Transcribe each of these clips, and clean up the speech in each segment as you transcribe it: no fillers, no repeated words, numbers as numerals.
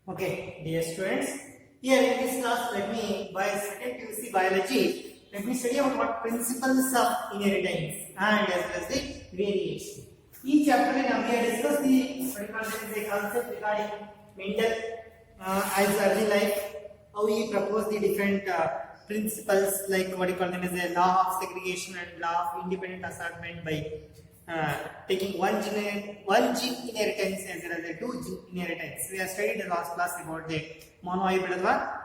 Okay, dear students, here in this class, let me, by second PUC biology, let me study about what principles of inheritance and as well as the variation. Each chapter we have discussed the concept regarding Mendel as early life, how he proposed the different principles like what you call them as the law of segregation and law of independent assortment by taking one gene inheritance as well as the two gene inheritance. We have studied in the last class about the monohybrid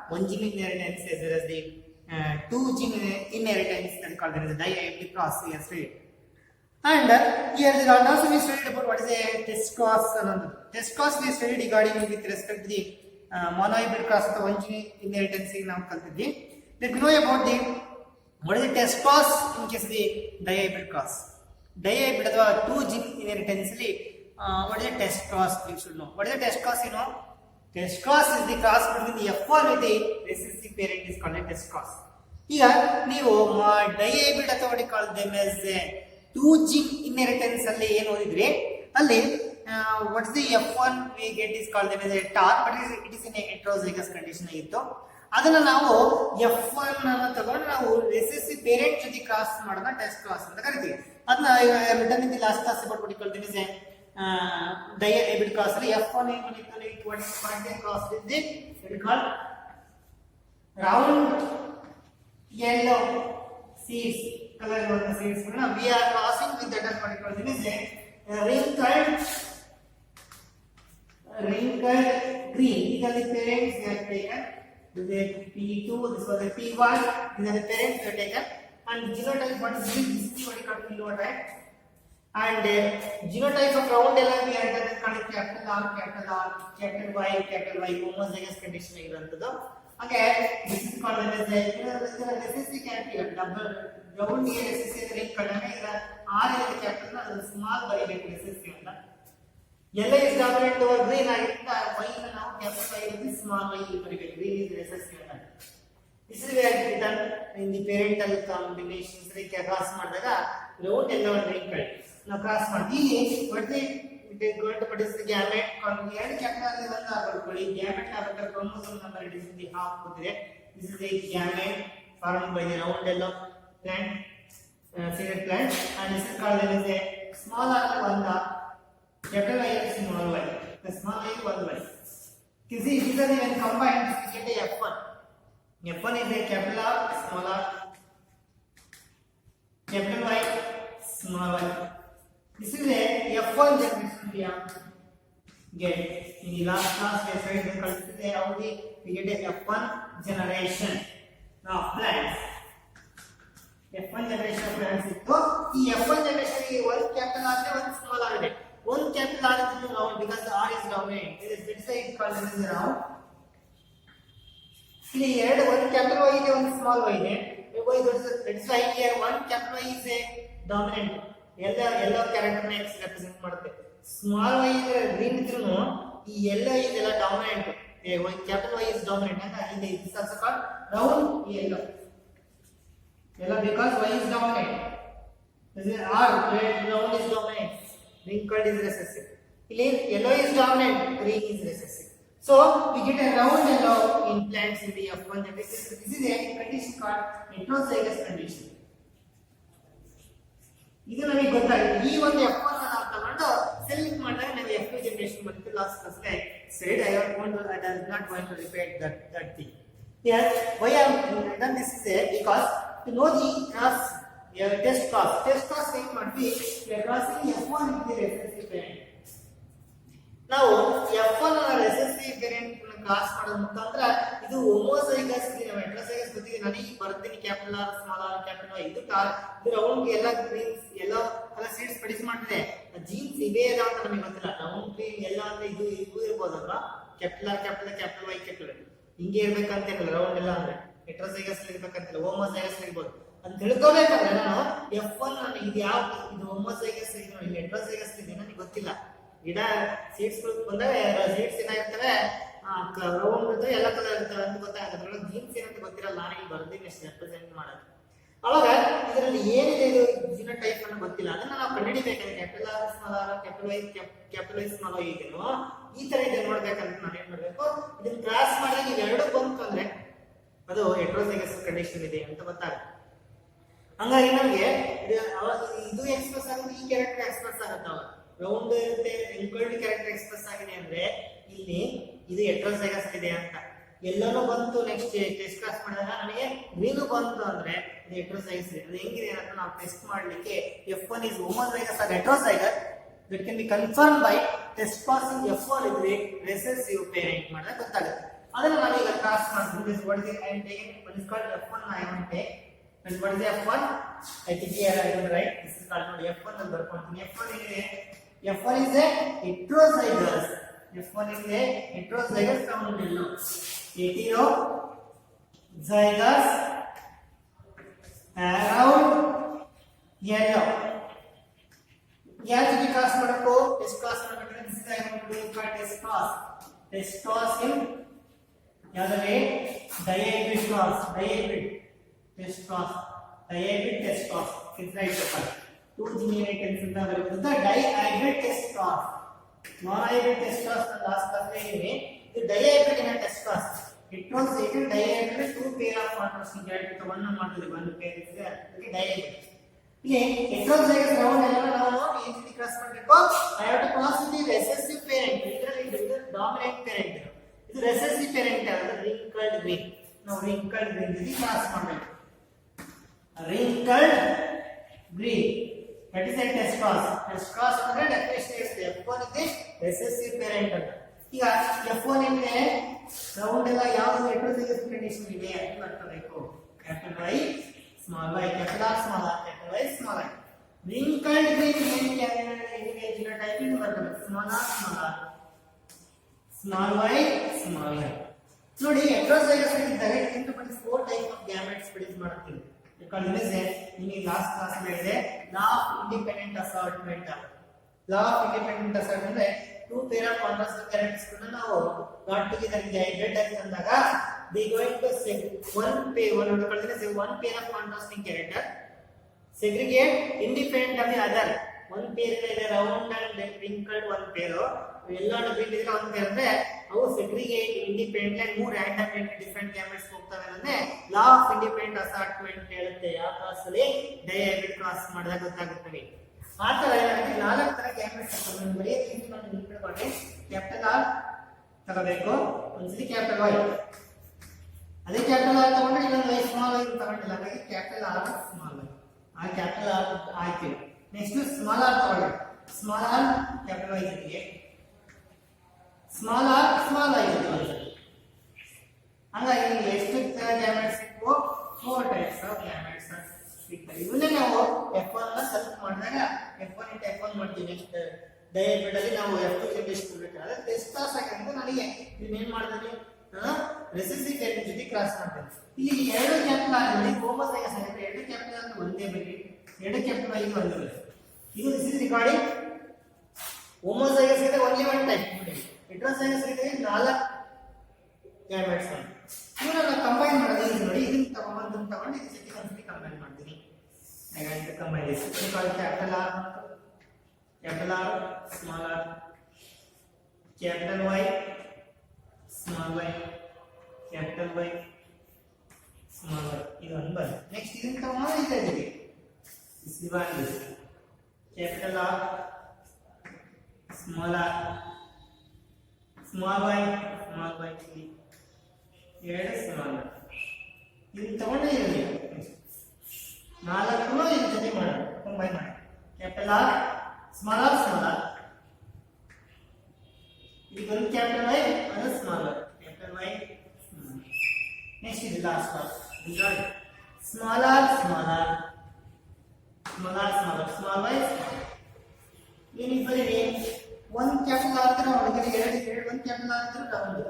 one gene inheritance as well as the two gene inheritance that is called as the dihybrid cross. We have studied. And here also we studied about what is a test cross. Test cross we studied regarding with respect to the monohybrid cross of the one gene inheritance. Now let me know about the what is the test cross in case of the dihybrid cross. Dihybrid or two gene inheritance what is a test cross? You should know. What is a test cross? You know, test cross is the cross between the F1 with the recessive parent is called a test cross. Here, ನೀವು dihybrid ಅಥವಾ what you call them as two gene inheritance ಅಲ್ಲಿ ಏನು ಓದಿದ್ರಿ ಅಲ್ಲಿ what is the F1 we get is called them as a TAR, but it is in a heterozygous condition ಆಗಿತ್ತು. ಅದನ್ನ ನಾವು F1 ಅನ್ನು ತಗೊಂಡು ನಾವು ರೆಸೆಸಿವ್ ಪೇರೆಂಟ್ ಜೊತೆ ಕ್ರಾಸ್ ಮಾಡೋಣ ಟೆಸ್ಟ್ ಕ್ರಾಸ್ ಅಂತ ಕರಿತೀವಿ. ಅದನ್ನ return in the last class about what you call this dihybrid cross ಅಲ್ಲಿ F1 ಏನು ಮಾಡಿರ್ತಾರೆ what the cross with the what you call round yellow seeds color of the seeds we are crossing with that what you call this wrinkled green. These are the parents we have taken. This is P2, this was the P1, these are the parents we have taken. And genotype, what is this? This is what you call phenotype. And genotype of round yellow we have done capital R, capital Y, homozygous condition irantado. Okay, this is called as a recessive character, double round here recessive ring kadane ida R is capital na small y recessive anta. Yellow is dominant over green ಆಗಿರುತ್ತೆ y ನ ನಾವು capital Y with small y ಬರೀಬೇಕು. Green is recessive anta. This is where written in the parental combinations cross ಮಾಡಿದಾಗ round yellow and ring ಕಳಿ ನಾವು cross ಮಾಡ್ತೀವಿ. what is going to produce the gamete ಎರಡು capital ಅಲ್ಲಿ ಒಂದು ಹಾಕೊಳ್ಳಿ. gamete ಆಗಬೇಕಾದ್ರೆ chromosome number it is in the half ಕೊಟ್ಟಿದೆ. This is the gamete formed by the round yellow plant seeded plant and this is called as a small r one capital Y is small y. The small y one y. You see these are the when combined we get a F1. F1 is a capital R small r capital Y small y. This is a F1 generation we have get. In the last class we studied the concept how we get a F1 generation of plants. F1 generation of plants ittu ee F1 generation ಗೆ one capital R and one small r ಇದೆ. One capital R is round because the R is dominant. It is side called as round. ಇಲ್ಲಿ ಎರಡು one capital Y ಇದೆ one small y ಇದೆ. That is why here one capital Y is a dominant. yellow character ನ x represent ಮಾಡುತ್ತೆ. small y ಇದ್ರೆ green ಇದ್ರೂ ಈ yellow ಇದೆಲ್ಲ dominant. capital Y is dominant and this is also called round yellow because Y is dominant. This is R round is dominant, wrinkled is recessive. Here yellow is dominant, green is recessive. So we get a round yellow in plants in the F1 generation. This is a condition called heterozygous condition. ಇದು ನಮಗೆ ಗೊತ್ತಾಗಿದೆ. ಈ ಒಂದು F1 ಅನ್ನು ನಾವು ತಗೊಂಡು select ಮಾಡಿದಾಗ ನಮಗೆ F2 ಜನರೇಷನ್ ಬರುತ್ತೆ. ಲಾಸ್ಟ್ ಕ್ಲಾಸ್ಗೆ said I am not going to repeat that thing. Here why I have done this is because to know the cross test cross ಏನು ಮಾಡ್ತೀವಿ we are crossing F1 with the recessive parent. ನಾವು F1 ಅನ್ನ recessive parent cross ಮಾಡೋದ್ರ ಮುಖಾಂತರ ಇದು homozygous heterozygous ಗೊತ್ತಿದೆ ನನಗೆ ಬರ್ತೀನಿ capital R small r capital Y ಇದು ರೌಂಡ್ ಎಲ್ಲ ಗ್ರೀನ್ಸ್ ಎಲ್ಲ ಸೀಡ್ಸ್ ಪ್ರೊಡ್ಯೂಸ್ ಮಾಡ್ತಿದೆ. ಜೀನ್ಸ್ ಇವೆ ಅದ ಅಂತ ನಮಗೆ ಗೊತ್ತಿಲ್ಲ. ರೌಂಡ್ ಗ್ರೀನ್ ಎಲ್ಲ ಅಂದ್ರೆ ಇದು ಇರಬಹುದಲ್ವಾ capital R capital Y capital ಹಿಂಗೆ ಇರ್ಬೇಕಂತ ಏನಿಲ್ಲ. ರೌಂಡ್ ಎಲ್ಲ ಅಂದ್ರೆ ಹೆಟರೋಸೈಗಸ್ ಇರ್ಬೇಕಂತಿಲ್ಲ, ಹೋಮೋಸೈಗಸ್ ಇರ್ಬೋದು ಅಂತ ತಿಳ್ಕೋಬೇಕಂದ್ರೆ ನಾನು F1 ನನಗೆ ಇದು ಯಾವ ಇದು ಹೋಮೋಸೈಗಸ್ ಇದು ಹೆಟರೋಸೈಗಸ್ ಇದೆ ನನಗೆ ಗೊತ್ತಿಲ್ಲ. ಗಿಡ ಸೀಡ್ಸ್ ಬಂದಾಗ ಸೀಡ್ಸ್ ಏನಾಗಿರ್ತವೆ ರೌಂಡ್ ಎಲ್ಲ ಕಲರ್ ಇರ್ತವೆ ಅಂತ ಗೊತ್ತಾಗುತ್ತೆ. ಅದ್ರೊಳಗೆ ಜೀನ್ಸ್ ಏನಂತ ಗೊತ್ತಿರಲ್ಲ. ನನಗೆ ಬರ್ದಿನಿ ಅಷ್ಟು ರೆಪ್ರೆಸೆಂಟ್ ಮಾಡೋದು. ಅವಾಗ ಇದರಲ್ಲಿ ಏನಿದೆ ಇದು ಜಿನೋಟೈಪ್ ಅನ್ನು ಗೊತ್ತಿಲ್ಲ. ಅದನ್ನ ನಾವು ಕಂಡುಹಿಡಿಬೇಕಂದ್ರೆ capital R small r capital Y small y ಇದೆಯೋ ಈ ತರ ಇದೆ ನೋಡ್ಬೇಕಂತ ನಾನು ಏನ್ ಮಾಡ್ಬೇಕು, ಇದನ್ನ ಕ್ರಾಸ್ ಮಾಡಿದಾಗ ಇವೆರಡು ಬಂತು ಅಂದ್ರೆ ಅದು ಹೆಟರೋಜೈಗಸ್ ಕಂಡೀಷನ್ ಇದೆ ಅಂತ ಗೊತ್ತಾಗುತ್ತೆ. ಹಂಗಾಗಿ ನಮಗೆ ಇದು ಎಕ್ಸ್ಪ್ರೆಸ್ ಆಗುತ್ತೆ, ಈ ಕ್ಯಾರೆಕ್ಟರ್ ಎಕ್ಸ್ಪ್ರೆಸ್ ಆಗುತ್ತೆ. ರೌಂಡ್ ಇರುತ್ತೆ, ರಿಂಕಲ್ಡ್ ಕ್ಯಾರೆಕ್ಟರ್ ಎಕ್ಸ್ಪ್ರೆಸ್ ಆಗಿದೆ ಅಂದ್ರೆ ಇಲ್ಲಿ ಇದು ಹೆಟರೋಜೈಗಸ್ ಇದೆ ಅಂತ. ಎಲ್ಲನೂ ಬಂತು ನೆಕ್ಸ್ಟ್ ಟೆಸ್ಟ್ ಕ್ಲಾಸ್ ಮಾಡಿದಾಗ ನನಗೆ ಗ್ರೀನು ಬಂತು ಅಂದ್ರೆ ಇದು ಹೆಟರೋಜೈಗಸ್ ಇದೆ. ಅದು ಹೆಂಗಿದೆ ಅಂತ ನಾವು ಟೆಸ್ಟ್ ಮಾಡಲಿಕ್ಕೆ F1 is homozygous or heterozygous that can be confirmed by test passing F1 ಇದ್ರೆ recessive parent ಮಾಡಿದ್ರೆ ಗೊತ್ತಾಗುತ್ತೆ. ಅದನ್ನ ನಾವೀಗ ಕ್ರಾಸ್ ಮಾಡ್ತೀವಿ. This what is the I am taking, what is called F1 I want to take, and what is the F1? I think here I am right. This is called F1 ಅಂತ ಬರ್ಕೊಂತೀನಿ. F1 is a heterozygous. F1 is a heterozygous round yellow. Heterozygous round yellow. ಯಾಕೆ cross ಮಾಡಬೇಕು, test cross ಮಾಡಬೇಕು. This is I want to do test cross. Test cross in ಯಾವ್ದಲ್ಲಿ dihybrid cross, dihybrid test cross, dihybrid test cross is right paper 2 ಜಿನಿಯೇಟನ್ಸ್ ಅಂತ ಬರುತ್ತೆ. Dihybrid test cross, ನಾನ್ hybrid test cross last class ಹೇಳಿದೀನಿ. ಇದು dihybrid in test cross. Heterozygous dihybrid 2 pair of contrasting character ಒಂದು ಮಾಡ್ತೀವಿ, ಒಂದು ಪೇರ್ ಇದೆ ಅದಕ್ಕೆ ಡೈಹೈಬ್ರಿಡ್. ಇಲ್ಲಿ ಹೆಟರೋಜೈಗಸ್ ರೌಂಡ್ ಎಲ್ಲ ನಾವು ಈ ರೀತಿ ಕ್ರಾಸ್ ಮಾಡಬೇಕು. I have to cross with the recessive parent. ಇದರಲ್ಲಿ ಇದು ಡಾಮಿನೆಂಟ್ ಪೇರೆಂಟ್, ಇದು ರೆಸೆಸಿವ್ ಪೇರೆಂಟ್ ಅಂದ್ರೆ ರಿಂಕಲ್ಡ್ ಗ್ರೀನ್. ನಾವು ರಿಂಕಲ್ಡ್ ಗ್ರೀನ್ ಜೊತೆ ಕ್ರಾಸ್ ಮಾಡಬೇಕು. Wrinkled green that is a test cross. Test cross ಅಂದ್ರೆ ಡೆಫಿನಿಷನ್ ಇರುತ್ತೆ. F1 ಇದೆ ರೆಸೆಸಿವ್ ಪೇರೆಂಟ್ ಅಂತ. ಈಗ F1 ಅಂದ್ರೆ ರೌಂಡ್ ಎಲ್ಲ ಯಾವುದು ಹೆಟರೋಜೈಗಸ್ ಕಂಡೀಷನ್ ಇದೆ ಅಂತ ನೋಡಬೇಕು. Capital Y small y, capital R small r, capital Y small i. Wrinkled green ಏನು ಕ್ಯಾರೆಕ್ಟರ್ ಜಿನೋಟೈಪಿಂಗ್ ಬರ್ತದೆ. Small r small r, small y small i. ನೋಡಿ ಹೆಟರೋಜೈಗಸ್ ಇದ್ದಾಗ 4 ಟೈಪ್ ಆಫ್ ಗ್ಯಾಮೆಟ್ಸ್ ಪ್ರೊಡ್ಯೂಸ್ ಮಾಡುತ್ತೀವಿ. because this is in last class ಹೇಳಿದೆ law of independent assortment. law of independent assortment ಅಂದ್ರೆ 2 pair of contrasting characters ನಾವು got together in the hybrid type ಅಂದಾಗ they going to say one pair of contrasting character segregate independent of the other. one pair ಇದೆ round and wrinkled one pair, ಎಲ್ಲ different ಇದ್ರೆ ಒಂದು pair ಅಂದ್ರೆ ಅವು segregate independent and ಮೂರು random different gametes ಹೋಗ್ತವೆ ಅಂದ್ರೆ law of independent assortment ಹೇಳುತ್ತೆ. ಯಾವ ಕ್ಲಾಸಲ್ಲಿ ಡೈಹೈಬ್ರಿಡ್ ಕ್ರಾಸ್ ಮಾಡಿದಾಗ ಗೊತ್ತಾಗುತ್ತದೆ. ಆ ತರ ನನಗೆ 4 ತರ ಗ್ಯಾಮೆಟ್ಸ್ ಇರ್ತವೆ. ಬರೆಯೋದು ನಾನು ನೆನಪಿಟ್ಕೊಂಡೆ. ಕ್ಯಾಪಿಟಲ್ ಆರ್ ತಗೋಬೇಕು, ಒಂದ್ಸತಿ ಕ್ಯಾಪಿಟಲ್ ವೈ, ಅದೇ ಕ್ಯಾಪಿಟಲ್ ಆರ್ ತಗೊಂಡ್ರೆ ಇನ್ನೊಂದು ವೈ ಸ್ಮಾಲ್ ವೈ ತಗೊಂಡಿಲ್ಲ, ಹಾಗಾಗಿ ಕ್ಯಾಪಿಟಲ್ ಆರ್ ಸ್ಮಾಲ್ ವೈ. ಆ ಕ್ಯಾಪಿಟಲ್ ಆರ್ ಆಯ್ತು. ನೆಕ್ಸ್ಟ್ ಸ್ಮಾಲ್ ಆರ್ ತಗೊಳ್ಳಿ. ಸ್ಮಾಲ್ ಆರ್ ಕ್ಯಾಪಿಟಲ್ ವೈ ಜೊತೆಗೆ ಸ್ಮಾಲ್ ಆರ್ ಸ್ಮಾಲ್ ವೈ ಜೊತೆಗೆ. ಹಂಗಾಗಿ ನಿಮಗೆ ಎಷ್ಟು ಗ್ಯಾಮೆಟ್ಸ್ ಸಿಕ್ಕು? 4 ಟೈಪ್ಸ್ ಆಫ್ ಗ್ಯಾಮೆಟ್ಸ್ ಸಿಗ್ತವೆ. ಇವನ್ನೇ ನಾವು F1 ನ ಸೆಲೆಕ್ಟ್ ಮಾಡಿದಾಗ F1 ಇಂಟು F1 ಮಾಡ್ತೀವಿ. ನೆಕ್ಸ್ಟ್ ಡೈಹೈಬ್ರಿಡ್ ಅಲ್ಲಿ ನಾವು F2 ಟೆಸ್ಟ್ ಮಾಡಬೇಕಾದ್ರೆ ಟೆಸ್ಟ್ ಕ್ರಾಸ್ ಆಗಿದ್ರೆ ನನಗೆ ಇದನ್ನೇನು ಮಾಡ್ತೀನಿ, ರೆಸೆಸಿವ್ ಪೇರೆಂಟ್ ಜೊತೆ ಕ್ರಾಸ್ ಮಾಡ್ತೀನಿ. ಇಲ್ಲಿ ಎರಡು ಕ್ಯಾಪಿಟಲ್ ಆಗಿ ಹೋಮೋಜೈಗಸ್ ಆಗಿದ್ರೆ ಎರಡು ಕ್ಯಾಪಿಟಲ್ ಅಂದ್ರೆ ಒಂದೇ ಬರೀ, ಎರಡು ಕ್ಯಾಪಿಟಲ್ ಆಗಿ ಒಂದೇ ಬರೀ. ಇದು ದಿಸ್ ಇಸ್ ರಿಗಾರ್ಡಿಂಗ್ ಹೋಮೋಜೈಗಸ್ ಇದೆ ಓನ್ಲಿ ಒನ್ ಟೈಪ್. ಹೆಟರೋಜೈಗಸ್ ಇದೆ 4 ಗ್ಯಾಮೆಟ್ಸ್ ಅಂತ. ಇವನ್ನ ಕಂಬೈನ್ ಮಾಡೋದು ಇದು ನೋಡಿ. ಇದನ್ನ ತಗೊಂಡು ಇದು ಜೊತೆ ಒಂದ್ಸತಿ ಕಂಬೈನ್ ಮಾಡ್ತೀನಿ. I want to combine this. We call capital R, small r, capital Y, small y, capital Y, small y. ಇದು ಒಂದು ಬರುತ್ತೆ. ನೆಕ್ಸ್ಟ್ ಇದನ್ನ ತಗೊಂಡು ಇದಕ್ಕೆ this divide this. capital R, small y, small y, ಎರಡು small y. ಇದನ್ನ ತಗೊಂಡು ಇದಕ್ಕೆ 4 ಇದ್ರ ಜೊತೆ ಮಾಡೋಣ, ಕಂಬೈನ್ ಮಾಡಿ. ಕ್ಯಾಪಿಟಲ್ ಆರ್ ಸ್ಮಾಲ್ ಆರ್ ಇದೊಂದು ಕ್ಯಾಪಿಟಲ್ ವೈ, ಅದು small r, capital Y. Next ಇದು last small r small y. ಏನಿಗೆ ಬರೀರಿ ಒಂದು ಕ್ಯಾಪಿಟಲ್ ಆರ್ ತರ ಹೊರಗಡೆ ಎರಡು ಒಂದು ಕ್ಯಾಪಿಟಲ್ ಆರ್ ತರ ರೌಂಡ್.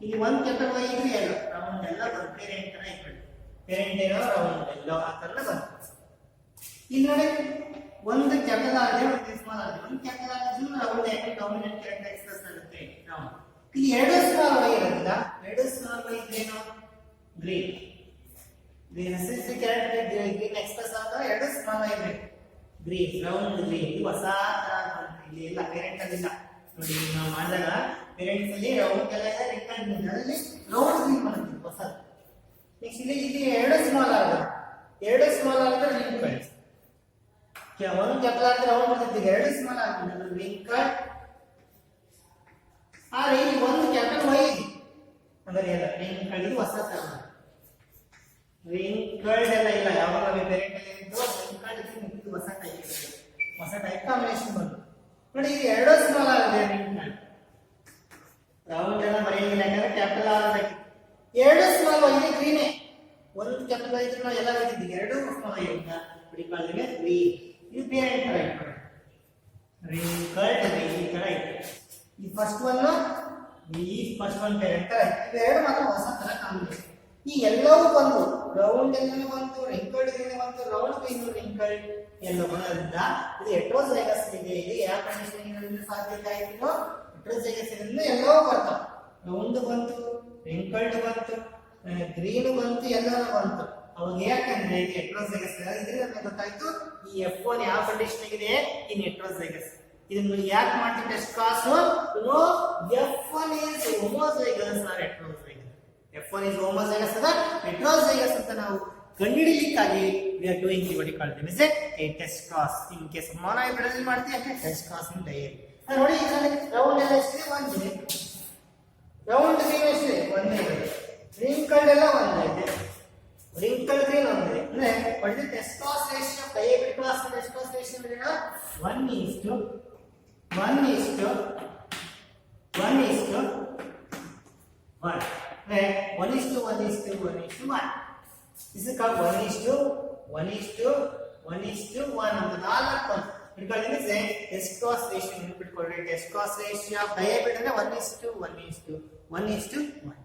ಇಲ್ಲಿ ಒಂದು ಕ್ಯಾಪಿಟಲ್ ವೈ ಇದ್ರೆ ಎಲ್ಲ ರೌಂಡ್ ಎಲ್ಲ ಬರ್ತೀರಿ ಅಂತ ಇಟ್ಕೊಳ್ಳಿ. ಪೇರೆಂಟ್ ಏನೋ ರೌಂಡ್ ಎಲ್ಲೋ ಆ ತರ ಬರ್ತದೆ. ಇಲ್ಲಿ ನೋಡಿ ಒಂದು ಕ್ಯಾಪಿಟಲ್ ಆರ್ ಇದೆ, ಒಂದು ಸ್ಮಾಲ್ ಆರ್ ಇದೆ. ಒಂದು ಕ್ಯಾಪಿಟಲ್ ಆರ್ ಇದ್ರೆ ರೌಂಡ್ ಯಾಕೆ ಡಾಮಿನೆಂಟ್ ಕ್ಯಾರೆಕ್ಟರ್ ಎಕ್ಸ್ಪ್ರೆಸ್ ಆಗುತ್ತೆ ರೌಂಡ್. ಇಲ್ಲಿ ಎರಡು ಸ್ಮಾಲ್ ವೈ ಇರೋದಿಲ್ಲ. ಎರಡು ಸ್ಮಾಲ್ ವೈ ಇದ್ರೇನು green. Recessive character green express ಆದಾಗ ಎರಡು ಸ್ಮಾಲ್ ವೈ ಇದೆ ಗ್ರೀನ್, ರೌಂಡ್ ಗ್ರೀನ್. ಇದು ಹೊಸ ತರ ಬಂದಿದೆ. ಇಲ್ಲಿ ಇಲ್ಲ ಪೇರೆಂಟ್ ಅಲ್ಲಿ ಇಲ್ಲ ನೋಡಿ ನಾವು ಮಾಡಿದಾಗ ಪೇರೆಂಟ್ಸ್ ಅಲ್ಲಿ ರೌಂಡ್ ಎಲ್ಲ ಇದೆ ರೆಕ್ಟಾಂಗಲ್ ಅಲ್ಲಿ ರೌಂಡ್ ಗ್ರೀನ್ ಮಾಡ್ತೀವಿ ಹೊಸದು ನೆಕ್ಸ್ಟ್ ಇಲ್ಲಿ ಎರಡು ಸ್ಮಾಲ್ ಆಗಿದ್ರೆ ರಿಂಗ್ ಕಟ್ ಒಂದು ಕ್ಯಾಪಿಟಲ್ ಆಗಿದ್ರೆ ರೌಂಡ್ ಬರ್ತಿದ್ದೀವಿ ಎರಡು ಸ್ಮಾಲ್ ಆಗಿದ್ರೆ ರಿಂಗ್ ಕಟ್ ಆದ್ರೆ ಇಲ್ಲಿ ಒಂದು ಕ್ಯಾಪಿಟಲ್ ವೈ ಇದೆ ಅಂದ್ರೆ ಇಲ್ಲ ರಿಂಗ್ ಕಟ್ ಇದು ಹೊಸ ತರ ರಿಂಗ್ ಕಟ್ ಎಲ್ಲ ಇಲ್ಲ ಯಾವಾಗ ಪೇರೆಂಟ್ ಅಲ್ಲಿ ಇತ್ತು ರಿಂಗ್ ಕಟ್ ಇದು ಹೊಸ ಟೈಪ್ ಕಾಂಬಿನೇಷನ್ ಬಂತು ನೋಡಿ ಇಲ್ಲಿ ಎರಡು ಸ್ಮಾಲ್ ಆಗಿದೆ ರಿಂಗ್ ಕಟ್ ರೌಂಡ್ ಎಲ್ಲ ಬರೆಯಂಗಿಲ್ಲ ಯಾಕಂದ್ರೆ ಕ್ಯಾಪಿಟಲ್ ಆಗಬೇಕು ಎರಡು ಸ್ಮಾಲ್ ಇಲ್ಲಿ ಗ್ರೀನೇ ಒಂದು ಕ್ಯಾಪಿಟಲ್ ಇದ್ರೆ ನಾವು ಎಲ್ಲ ಬರೆದಿದ್ದೀವಿ ಎರಡು ಸ್ಮಾಲ್ ಆಗಿರುತ್ತೆ ಬಿಡಿಕೊಳ್ಳಿಗೆ ಗ್ರೀನ್ ಇದು ಪೇರೆಂಟ್ ತರ ಇಟ್ಕೊಳ್ಳಿ ರಿಂಗ್ ಕಟ್ ಈ ತರ ಇದೆ ಈ ಫಸ್ಟ್ ಒನ್ ಪೇರೆಂಟ್ ತರ ಇದೆ ಎರಡು ಮಾತ್ರ ಹೊಸ ತರ ಕಾಂಬಿನೇಷನ್ ಈ ಎಲ್ಲವೂ ಬಂದು ರೌಂಡ್ ಎಲ್ಲನೂ ಬಂತು ರಿಂಕಲ್ಡ್ ಗ್ರೀನ್ ಬಂತು ರೌಂಡ್ ಗ್ರೀನ್ ರಿಂಕಲ್ಡ್ ಎಲ್ಲ ಬರೋದ್ರಿಂದ ಇದು ಹೆಟೆರೋಜೈಗಸ್ ಇದೆ ಇದು ಯಾವ ಕಂಡೀಷನ್ ಸಾಧ್ಯತೆ ಆಯಿತು ಹೆಟೆರೋಜೈಗಸ್ ಇದರಿಂದ ಎಲ್ಲವೂ ಬರ್ತಾವ ರೌಂಡ್ ಬಂತು ರಿಂಕಲ್ಡ್ ಬಂತು ಗ್ರೀನ್ ಬಂತು ಎಲ್ಲನೂ ಬಂತು ಅವಾಗ ಯಾಕಂದ್ರೆ ಇದು ಹೆಟೆರೋಜೈಗಸ್ ಇದರಿಂದ ಗೊತ್ತಾಯ್ತು ಈ F1 ಯಾವ ಕಂಡೀಷನ್ ಇದೆ ಇನ್ ಹೆಟೆರೋಜೈಗಸ್ ಇದನ್ನು ಯಾಕೆ ಮಾಡ್ತೀವಿ test cross no F1 is homozygous or heterozygous F1 is homozygous or heterozygous ಅಂತ ನಾವು ಕಂಡುಹಿಡಿಯಲಿಕ್ಕಾಗಿ we are doing what you call them is a test cross in case of monohybrid ಅಲ್ಲಿ ಮಾಡ್ತೀವಿ ಅಂದ್ರೆ test cross in diary ನೋಡಿ ಇದರಲ್ಲಿ round ಎಲ್ಲ ಎಷ್ಟಿದೆ ಒಂದಿದೆ ರೌಂಡ್ ಗ್ರೀನ್ ಎಷ್ಟಿದೆ ಒಂದೇ ಇದೆ ರಿಂಕಲ್ಡ್ ಎಲ್ಲ ಒಂದೇ ಇದೆ ರಿಂಕಲ್ಡ್ ಗ್ರೀನ್ ಒಂದಿದೆ ಅಂದ್ರೆ what is the test cross ratio of diary cross test cross ratio ಅಂದ್ರೆ 1:1:1 1:1:1:1 this is called 1:1:1:1 ಅಂತ ನಾಲ್ಕು because this is test cross ratio ನೆನಪಿಟ್ಕೊಳ್ಳಿ test cross ratio of dihybrid ಅಂದ್ರೆ 1:1:1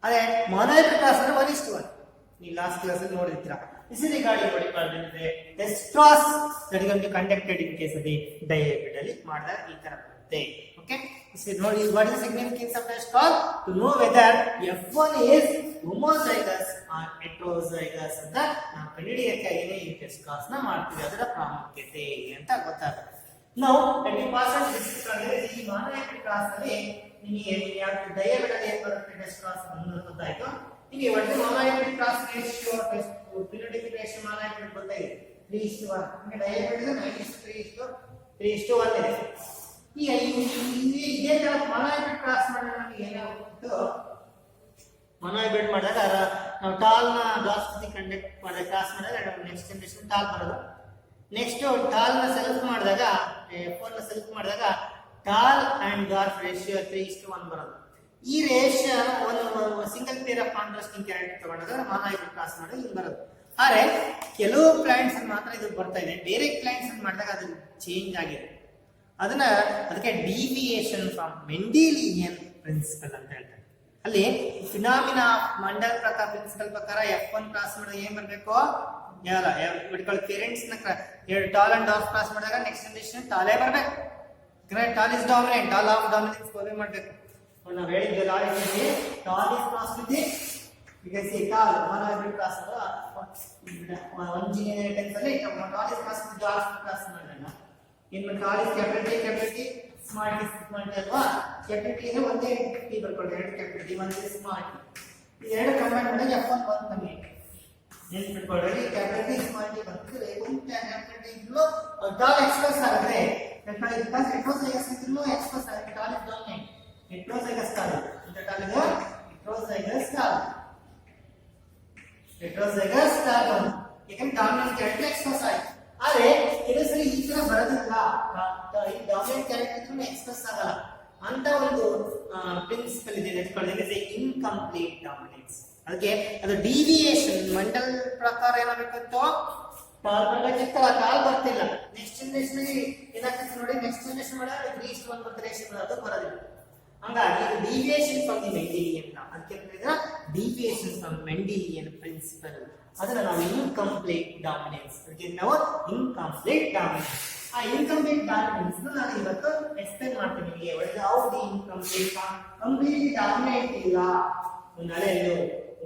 ಅದೇ monohybrid cross ಅಂದ್ರೆ 1:1 ನೀವು ಲಾಸ್ಟ್ ಕ್ಲಾಸ್ ಅಲ್ಲಿ ನೋಡಿದ್ರಾ this is regarding what you call the test cross that is going to be conducted in case of the dihybrid ಅಲ್ಲಿ ಮಾಡಿದಾಗ ಈ ತರ ಬರುತ್ತೆ okay this is ನೋಡಿ what is the significance of test cross to know whether F1 is homozygous or heterozygous ಅಂತ ನಾವು ಕಂಡುಹಿಡಿಯಲಿಕ್ಕಾಗಿ ಈ test class ನ ಮಾಡ್ತೀವಿ ಅದರ ಪ್ರಾಮುಖ್ಯತೆ ಅಂತ ಗೊತ್ತಾಗುತ್ತೆ ನಾವು let me pass on this ಅಂದ್ರೆ ಈ monohybrid cross ಅಲ್ಲಿ ನಿಮಗೆ ಯಾವ dihybrid ಅಲ್ಲಿ ಏನು ಬರುತ್ತೆ ಟೆಸ್ಟ್ ಕ್ಲಾಸ್ ಅನ್ನೋದು ಗೊತ್ತಾಯ್ತು ನಿಮಗೆ ಒಟ್ಟು monohybrid cross ratio phenotypic ratio monohybrid ಗೊತ್ತಾಗಿದೆ 3:1 ಅಂದ್ರೆ dihybrid ಇದೆ 3:1 ಇದೆ ಈಗ ಇದೇ ತರ monohybrid cross ಮಾಡಿದ್ರೆ ನಮಗೆ ಏನಾಗುತ್ತೆ monohybrid ಮಾಡಿದಾಗ ನಾವು ಟಾಲ್ ನ ಡಾರ್ಫ್ ಕಂಡಕ್ಟ್ ಮಾಡಿದಾಗ ಕ್ರಾಸ್ ಮಾಡಿದಾಗ ನೆಕ್ಸ್ಟ್ ಜನರೇಷನ್ ಟಾಲ್ ಬರೋದು ನೆಕ್ಸ್ಟ್ ಟಾಲ್ ನ ಸೆಲೆಕ್ಟ್ ಮಾಡಿದಾಗ F1 ನ ಸೆಲೆಕ್ಟ್ ಮಾಡಿದಾಗ ಟಾಲ್ ಅಂಡ್ ಡಾರ್ಫ್ ರೇಷಿಯೋ 3:1 ಬರೋದು ಈ ರೇಷಿಯೋ ಒಂದು single peer of contrasting character ತಗೊಂಡಾಗ monohybrid ಕ್ರಾಸ್ ಮಾಡಿದಾಗ ಇದು ಬರೋದು ಆದರೆ ಕೆಲವು ಪ್ಲಾಂಟ್ಸ್ ಮಾತ್ರ ಇದು ಬರ್ತಾ ಇದೆ ಬೇರೆ ಪ್ಲಾಂಟ್ಸ್ ಮಾಡಿದಾಗ ಅದು ಚೇಂಜ್ ಆಗಿದೆ ಅದಕ್ಕೆ ಡಿವಿಯೇಷನ್ ಫ್ರಮ್ ಮೆಂಡೆಲಿಯನ್ ಪ್ರಿನ್ಸಿಪಲ್ ಅಂತ ಹೇಳ್ತಾರೆ ಅಲ್ಲಿ ಫಿನಾಮಿನಾ ಮಂಡಲ್ ಪ್ರಕಾರ ಪ್ರಿನ್ಸಿಪಲ್ ಪ್ರಕಾರ F1 ಕ್ರಾಸ್ ಮಾಡಿದಾಗ ಏನ್ ಬರಬೇಕು ಪೇರೆಂಟ್ಸ್ ನ ಟಾಲ್ ಅಂಡ್ ಡಾರ್ಫ್ ಕ್ರಾಸ್ ಮಾಡಿದಾಗ ನೆಕ್ಸ್ಟ್ ಜನರೇಷನ್ ಟಾಲೇ ಬರಬೇಕು tall is dominant tall of dominance follow ಮಾಡಬೇಕು ನಾವು ಹೇಳಿದ್ವಿ ಟಾಲ್ ಇಸ್ ಕ್ರಾಸ್ ವಿತ್ ಈಗ ಸಿ ಟಾಲ್ monohybrid ಕ್ರಾಸ್ ಒಂದು ಜೀನ್ ಅಲ್ಲಿ tall is cross with dwarf cross ಮಾಡಿದಾಗ ಇನ್ನು tall is capital T small T ಅಲ್ವಾ ಕ್ಯಾಪಿಟಲ್ ಟಿ ಒಂದೇ ಟಿ ಬರ್ಕೊಳ್ಳಿ ಎರಡು ಕ್ಯಾಪಿಟಲ್ ಟಿ ಒಂದು ಸ್ಮಾಲ್ ಟಿ ಎರಡು ಕಂಬೈನ್ ಮಾಡಿದಾಗ F1 ಬಂತು ನಮಗೆ ನೆನಪಿಟ್ಕೊಳ್ಳಿ ಕ್ಯಾಪಿಟಲ್ ಟಿ ಸ್ಮಾಲ್ ಟಿ ಬಂತು ಒಂದು ಕ್ಯಾಪಿಟಲ್ ಟಿ ಇದ್ರೂ ಟಾಲ್ ಎಕ್ಸ್ಪ್ರೆಸ್ ಆಗುತ್ತೆ because heterozygous ಇದ್ರೂ ಎಕ್ಸ್ಪ್ರೆಸ್ ಆಗುತ್ತೆ tall is dominant heterozygous tall ಅಂತ ಟಾಲ್ ಇದು heterozygous ಟಾಲ್ ಯಾಕಂದ್ರೆ ಡಾಮಿನೆಂಟ್ ಕ್ಯಾರೆಕ್ಟರ್ ಎಕ್ಸ್ಪ್ರೆಸ್ ಆಯ್ತು ಆದರೆ ಇದು ಸರಿ ಈ ತರ ಬರೋದಿಲ್ಲ ಈ ಡಾಮಿನೆಂಟ್ ಕ್ಯಾರೆಕ್ಟರ್ ಇದ್ರೂ ಎಕ್ಸ್ಪ್ರೆಸ್ ಆಗಲ್ಲ ಅಂತ ಒಂದು ಪ್ರಿನ್ಸಿಪಲ್ ಇದೆ ನೆನಪಿಟ್ಕೊಳ್ಳಿ ಇನ್ಕಂಪ್ಲೀಟ್ ಡಾಮಿನೆನ್ಸ್ ಅದಕ್ಕೆ ಅದು ಡಿವಿಯೇಷನ್ ಮಂಡಲ್ ಪ್ರಕಾರ ಏನಾಗಬೇಕಂತ ಟಾಲ್ ಬರಬೇಕಿತ್ತಲ್ಲ ಟಾಲ್ ಬರ್ತಿಲ್ಲ ನೆಕ್ಸ್ಟ್ ಜನರೇಷನ್ ಏನಾಗ್ತದೆ ನೋಡಿ ನೆಕ್ಸ್ಟ್ ಜನರೇಷನ್ ಮಾಡಿದ್ರೆ 3:1 ಬರುತ್ತೆ ರೇಷನ್ ಅದು ಬರೋದಿಲ್ಲ ಹಂಗಾಗಿ ಡಿವಿಯೇಷನ್ ಫ್ರಮ್ ದಿ ಮೆಂಡೆಲಿಯನ್ ಅದಕ್ಕೆ ಹೇಳಿದ್ರೆ ಡಿವಿಯೇಷನ್ ಫ್ರಮ್ ಮೆಂಡೆಲಿಯನ್ ಪ್ರಿನ್ಸಿಪಲ್ ಅದನ್ನ ನಾವು ಇನ್ಕಂಪ್ಲೀಟ್ ಡಾಮಿನೆನ್ಸ್ ಅದಕ್ಕೆ ನಾವು ಇನ್ಕಂಪ್ಲೀಟ್ ಡಾಮಿನೆನ್ಸ್ ಆ ಇನ್ಕಂಪ್ಲೀಟ್ ಡಾಮಿನೆನ್ಸ್ ನಾನು ಇವತ್ತು ಎಕ್ಸ್ಪ್ಲೇನ್ ಮಾಡ್ತೀನಿ ನಿಮಗೆ how the incomplete completely dominate ಇಲ್ಲ ಒಂದು ಅಲೆಯಲ್ಲೂ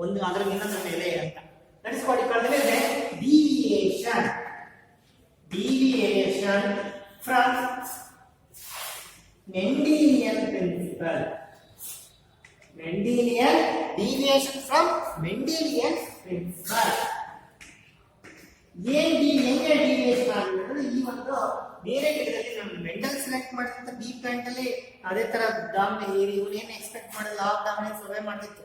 ಒಂದು ಅದರ ಇನ್ನೊಂದರ ಮೇಲೆ ಅಂತ ನಡೆಸಿಕೊಳ್ಳಿ deviation from Mendelian principle. Mendelian deviation from Mendelian principle. ಹೆಂಗೆ ಡಿವಿಯೇಷನ್ ಆಗಿರೋದು ಈ ಒಂದು ಬೇರೆ ಗಿಡದಲ್ಲಿ ನಾನು ಮೆಂಡಲ್ ಸೆಲೆಕ್ಟ್ ಮಾಡಿದಂತ ಬಿ ಪ್ಲಾಂಟ್ ಅಲ್ಲಿ ಅದೇ ತರ ಇವನೇನು ಎಕ್ಸ್ಪೆಕ್ಟ್ ಮಾಡಿದ ಲಾಕ್ ಡಾಮಿನೆನ್ಸ್ ಸರ್ವೆ ಮಾಡ್ತಿತ್ತು.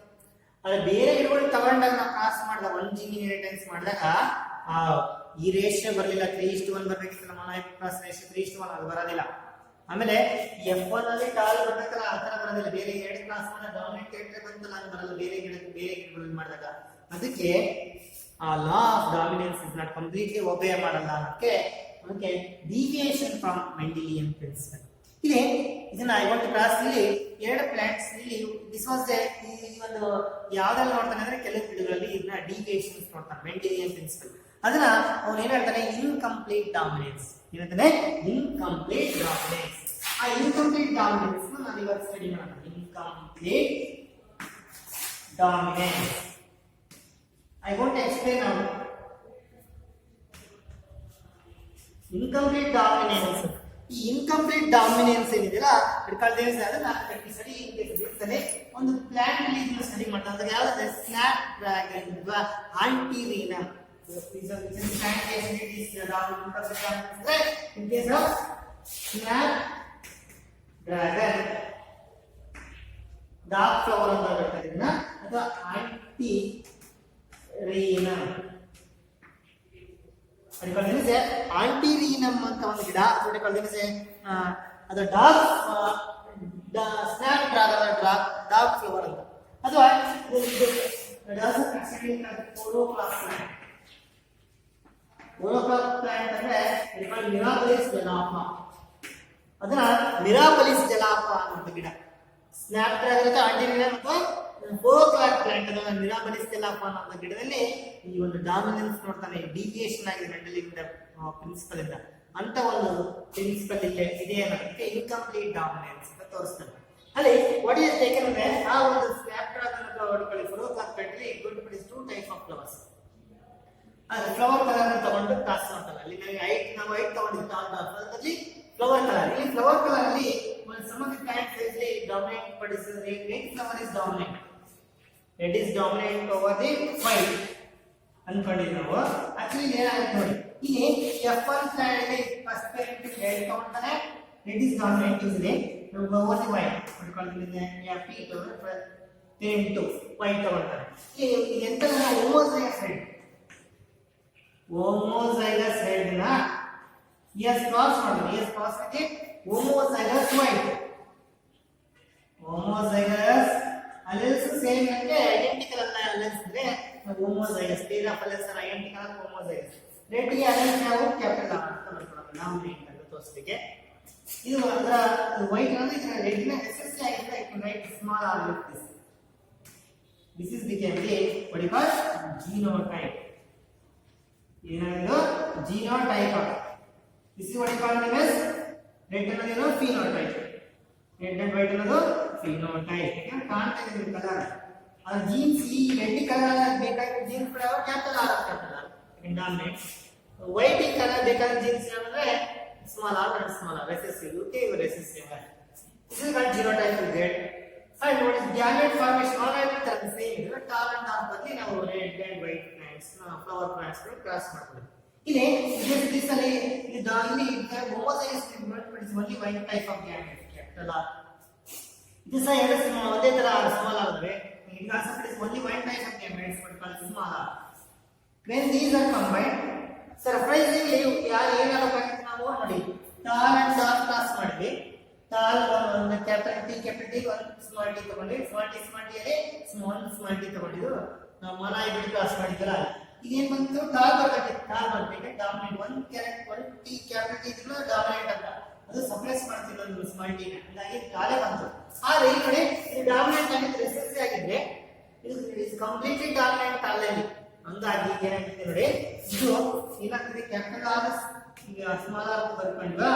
ಆದ್ರೆ ಬೇರೆ ಗಿಡಗಳು ತಗೊಂಡಾಗ ನಾವು ಕ್ರಾಸ್ ಮಾಡಿದಾಗ 1 ಜೀನ್ ಇನ್ಹೆರಿಟೆನ್ಸ್ ಮಾಡಿದಾಗ ಈ ರೇಷಿಯೋ ಬರಲಿಲ್ಲ, 3:1 ಬರ್ಬೇಕಿತ್ತು. ಮೊನೊಹೈಬ್ರಿಡ್ ಕ್ರಾಸ್ ರೇಷಿಯೋ 3:1 ಅದು ಬರೋದಿಲ್ಲ. ಆಮೇಲೆ F1 ಅಲ್ಲಿ ಟಾಲ್ ಬರ್ಬೇಕಲ್ಲ ಆ ತರ ಬರೋದಿಲ್ಲ. ಬೇರೆ ಎರಡು ಕ್ಲಾಸ್ ಮಾಡಿದಾಗ ಡಾಮಿನೆಂಟ್ ಏಟ್ರೆ ಬಂತಲ್ಲ ಅದು ಬರಲ್ಲ ಬೇರೆ ಗಿಡಗಳಲ್ಲಿ ಮಾಡಿದಾಗ. ಅದಕ್ಕೆ ಆ law of dominance is not completely ಒಬೇ ಮಾಡಲ್ಲ ಅನ್ನೋಕ್ಕೆ ಡಿವಿಯೇಷನ್ ಫ್ರಮ್ ಮೆಂಡೆಲಿಯನ್ ಪ್ರಿನ್ಸಿಪಲ್ ಇದೆ. ಇದನ್ನ ಇವತ್ತು ಕ್ಲಾಸ್ ಇಲ್ಲಿ ಎರಡು ಪ್ಲಾಂಟ್ಸ್ ಇಲ್ಲಿ ದಿಸ್ ವಾಸ್ ಈ ಒಂದು ಯಾವ್ದ್ರಲ್ಲಿ ನೋಡ್ತಾನೆ ಅಂದ್ರೆ ಕೆಲವು ಗಿಡಗಳಲ್ಲಿ ಇದನ್ನ ಡಿವಿಯೇಷನ್ಸ್ ನೋಡ್ತಾನೆ ಮೆಂಡೆಲಿಯನ್ ಪ್ರಿನ್ಸಿಪಲ್. ಅದನ್ನ ಅವ್ನು ಏನ್ ಹೇಳ್ತಾನೆ ಇನ್ಕಂಪ್ಲೀಟ್ ಡಾಮಿನೆನ್ಸ್ ಏನಂತಾನೆ ಇನ್ಕಂಪ್ಲೀಟ್ ಡಾಮಿನೆನ್ಸ್. ಆ ಇನ್ಕಂಪ್ಲೀಟ್ ಡಾಮಿನೆನ್ಸ್ ನಾನು ಇವತ್ತು ಸ್ಟಡಿ ಮಾಡೋಣ. Incomplete dominance I want to explain now. Incomplete dominance. ಈ ಇನ್ಕಂಪ್ಲೀಟ್ ಡಾಮಿನೆನ್ಸ್ ಏನಿದೆಯಲ್ಲ ಅದನ್ನ ಸ್ಟಡಿ ಇರ್ತದೆ. ಒಂದು ಪ್ಲಾಂಟ್ ಅಲ್ಲಿ ಇದನ್ನ ಸ್ಟಡಿ ಮಾಡ್ತಾರೆ. ಯಾವ್ದು ಸ್ನ್ಯಾಪ್ ಡ್ರ್ಯಾಗನ್ ಅಥವಾ ಆಂಟಿರೀನಮ್. In case of snap dragon, dark flower ಅಂತ ಹೇಳ್ತಾರೆ ಇದನ್ನ, ಅಥವಾ ಆಂಟಿ ರೀನಮ್ ಅದಕ್ಕೆ ಆಂಟಿರೀನಮ್ ಅಂತ ಒಂದು ಗಿಡ ಅದು ಸ್ನ್ಯಾಪ್ ಡ್ರ್ಯಾಗನ್ ಡಾರ್ಕ್ ಫ್ಲವರ್ ಅಂತ. ಅಥವಾ ಓಲೋಕ್ಲಾಸ್ ಪ್ಲಾಂಟ್ ಅಂದ್ರೆ ಮಿರಾಬಲಿಸ್ ಜಲಾಪ. ಅದನ್ನ ಮಿರಾಬಲಿಸ್ ಜಲಾಪ ಅನ್ನೋ ಗಿಡ. ಸ್ನ್ಯಾಪ್ ಡ್ರ್ಯಾಗನ್ ಆಂಟಿರೀನಮ್ ಅಥವಾ ಓಲೋಕ್ಲಾಸ್ ಪ್ಲಾಂಟ್ ಅದ ಮಿರಾಬಲಿಸ್ ಜಲಾಪ ಅನ್ನೋ ಗಿಡದಲ್ಲಿ ಈ ಒಂದು ಡಾಮಿನೆನ್ಸ್ ನೋಡ್ತಾನೆ. ಡಿವಿಯೇಷನ್ ಆಗಿದೆ ಮೆಂಡೆಲಿಯನ್ ಪ್ರಿನ್ಸಿಪಲ್ ಇಂದ ಅಂತ ಒಂದು ಪ್ರಿನ್ಸಿಪಲ್ ಇಲ್ಲೇ ಇದೆ ಅನ್ನೋದಕ್ಕೆ ಇನ್ಕಂಪ್ಲೀಟ್ ಡಾಮಿನೆನ್ಸ್ ಅಂತ ತೋರಿಸ್ತಾನೆ. ಅಲ್ಲಿ ವಾಟ್ ಈಸ್ ಟೇಕನ್ ಅಂದ್ರೆ ಆ ಒಂದು ಸ್ನ್ಯಾಪ್ ಡ್ರ್ಯಾಗನ್ ಅಥವಾ ಹೊಡ್ಕೊಳ್ಳಿ ಓಲೋಕ್ಲಾಸ್ ಪ್ಲಾಂಟ್ ಅಲ್ಲಿ it going to produce 2 types of flowers. ಅದು ಫ್ಲವರ್ ಕಲರ್ ತಗೊಂಡು ಕ್ರಾಸ್ ಮಾಡ್ತಾರೆ. ಅಲ್ಲಿ ನಾವು ಹೈಟ್ ತಗೊಂಡಿದ್ದು ಅದರಲ್ಲಿ ಫ್ಲವರ್ ಕಲರ್. ಈ ಫ್ಲವರ್ ಕಲರ್ ಅಲ್ಲಿ some of the plants is dominant produces red flower is dominant. Red is dominant over the white. ಅನ್ಕೊಂಡಿದ್ದೀವಿ ನಾವು. ಆಕ್ಚುಲಿ ಏನಾಗುತ್ತೆ ನೋಡಿ, ಇಲ್ಲಿ F1 ಪ್ಲಾಂಟ್ ಅಲ್ಲಿ ಫಸ್ಟ್ ಪೇರೆಂಟ್ ರೆಡ್ ತಗೊಂತಾನೆ, ರೆಡ್ ಇಸ್ ಡಾಮಿನೆಂಟ್ ಇದೆ ಓವರ್ ದಿ ವೈಟ್. ಅನ್ಕೊಂಡಿದ್ದೀನಿ F2 ಪೇರೆಂಟ್ ವೈಟ್ ತಗೊಂತಾನೆ. ಇಲ್ಲಿ ಎಂತ ಹೋಮೋಜೈಗಸ್ ರೆಡ್ ನ ಎಸ್ ಕ್ರಾಸ್ ಮಾಡ್ತೀವಿ. ಎಸ್ ಕ್ರಾಸ್ ಇದೆ homozygous white. Homozygous alleles same ಅಂದ್ರೆ identical alleles ಅಂದ್ರೆ homozygous. pair of alleles are identical homozygous. red ಗೆ alleles ನಾವು ಕ್ಯಾಪಿಟಲ್ ಅಂತ ಮಾಡ್ಕೊಳ್ಳೋಣ ಡಾಮಿನೆಂಟ್ ಅಂತ ತೋರಿಸಲಿಕ್ಕೆ. ಇದು ಅದರ white ಅಂದ್ರೆ ಇದರ red ನ SSC ಆಗಿದೆ. I can write small r like this. This is became the what you call genotype. ಏನಾದ್ರು genotype. This is what you call name as red ಅನ್ನೋದೇನು ಫಿನೋಟೈಪ್. ರೆಡ್ ಅಂಡ್ ವೈಟ್ ಅನ್ನೋದು phenotype. ಕಾಣ್ತಾ ಇದೆ colour. ಆ genes ಈ red colour ಬೇಕಾದ genes ಕೂಡ capital R dominant. White colour ಬೇಕಾದ ಜೀನ್ಸ್ ಅಂದ್ರೆ small r and small r recessive. Okay, ಇವು recessive. This is called genotype will get. And what is gamete formation all R ತರ same ಇದೆ. Tall and dark ಬದಲಿ ನಾವು red and white plants flower plants cross ಮಾಡ್ತೀವಿ. ಇಲ್ಲಿ this ಅಲ್ಲಿ ಇಲ್ಲಿ homozygous is only one type of gamete, capital R. This is ಒಂದೇ ತರ ಸ್ಮಾಲ್ ಆದ್ರೆ it also is only one type of gametes what called small r. When these are combined, surprisingly ಯಾರು ಏನಾಗಬೇಕಂತ ನಾವು ನೋಡಿ ಟಾಲ್ ಅಂಡ್ ಡಾರ್ಕ್ ಕ್ರಾಸ್ ಮಾಡಿದ್ವಿ. Tall ಒಂದು capital T ಒಂದು small T ತಗೊಂಡ್ವಿ. ಸ್ಮಾಲ್ ಟಿ ಅಲ್ಲಿ ಸ್ಮಾಲ್ ಟಿ ತಗೊಂಡಿದ್ದು ನಾವು ಮೊನೊಹೈಬ್ರಿಡ್ ಕ್ರಾಸ್ ಮಾಡಿದ್ರಲ್ಲ. ಇದೇನ್ ಬಂತು ಟಾಲ್ ಬರ್ಬೇಕು ಡಾಮಿನೆಂಟ್. ಒಂದು ಟಿ ಕ್ಯಾಪಿಟಲ್ ಇದ್ರೂ ಡಾಮಿನೆಂಟ್ ಅಂತ ಅದು ಸಪ್ರೆಸ್ ಮಾಡ್ತಿಲ್ಲ ಒಂದು ಸ್ಮಾಲ್ ಟಿ. ಹಾಗಾಗಿ ಟಾಲೇ ಬಂತು. ಆದ್ರೆ ಈ ಕಡೆ ಇದು ಡಾಮಿನೆಂಟ್ ಆಗಿದ್ದು ರೆಸೆಸಿವ್ ಆಗಿದ್ರೆ ಇದು ಕಂಪ್ಲೀಟ್ಲಿ ಡಾಮಿನೆಂಟ್ ಟಾಲಲ್ಲಿ. ಹಂಗಾಗಿ ಏನಾಗ್ತಿದೆ ನೋಡಿ, ಇದು ಏನಾಗ್ತದೆ ಕ್ಯಾಪಿಟಲ್ ಆರ್ ಈಗ ಸ್ಮಾಲ್ ಆರ್ ಬರ್ಕೊಂಡ್ವಾ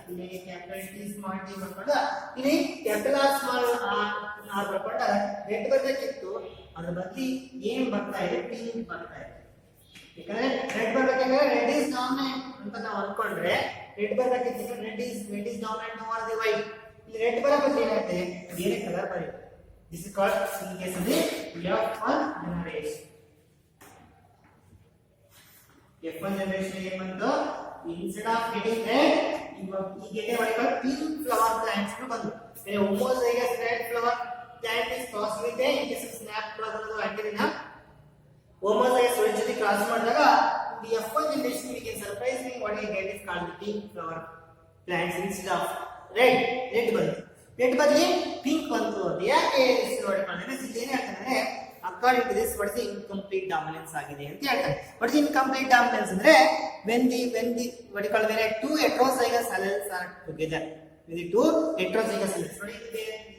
ಇಲ್ಲಿ ಕ್ಯಾಪಿಟಲ್ ಟಿ ಸ್ಮಾಲ್ ಟಿ ಬರ್ಕೊಂಡ ಇಲ್ಲಿ ಕ್ಯಾಪಿಟಲ್ ಆರ್ ಸ್ಮಾಲ್ ಆರ್ ಬರ್ಕೊಂಡ ರೆಡ್ ಬರ್ಬೇಕಿತ್ತು. ಅದ್ರ ಬದಲಿ ಏನ್ ಬರ್ತಾ ಇದೆ ಪಿಂಕ್ ಬರ್ತಾ ಇದೆ. ಯಾಕಂದ್ರೆ ರೆಡ್ ಬರ್ಬೇಕಂದ್ರೆ ರೆಡ್ ಇಸ್ ಡಾಮಿನೆಂಟ್ ಅಂತ ನಾವು ಅನ್ಕೊಂಡ್ರೆ ರೆಡ್ ಬರ್ಬೇಕಿತ್ತು red is dominant over the white. ಇಲ್ಲಿ ರೆಡ್ ಬರೋ ಬದಲು ಏನಾಗುತ್ತೆ ಬೇರೆ ಕಲರ್ ಬರುತ್ತೆ. This is called in case of the F1 generation. F1 generation ಏನು ಬಂತು ಇನ್ಸ್ಟೆಡ್ ಆಫ್ ಗೆಟಿಂಗ್ ರೆಡ್ ಈ get what called pink flower plants ಬಂತು. homozygous red flower plant is crossed with a in case of snap plug ಅನ್ನೋದು ಆಂಟಿನ homozygous red ಜೊತೆ cross ಮಾಡಿದಾಗ the F1 generation we can surprisingly what we get is called the pink flower plants instead of red ಬಂತು. Red ಬದಲಿ pink ಬಂತು. ಅದು ಯಾಕೆ ನೋಡಿ ಇಲ್ಲಿ ಏನು ಹೇಳ್ತಾನೆ according to this what is incomplete dominance ಆಗಿದೆ ಅಂತ ಹೇಳ್ತಾರೆ. ವಾಟ್ ಇಸ್ ಇನ್ಕಂಪ್ಲೀಟ್ ಡಾಮಿನೆನ್ಸ್ ಅಂದ್ರೆ when the what you call when two heterozygous alleles are together, when the two heterozygous alleles ನೋಡಿ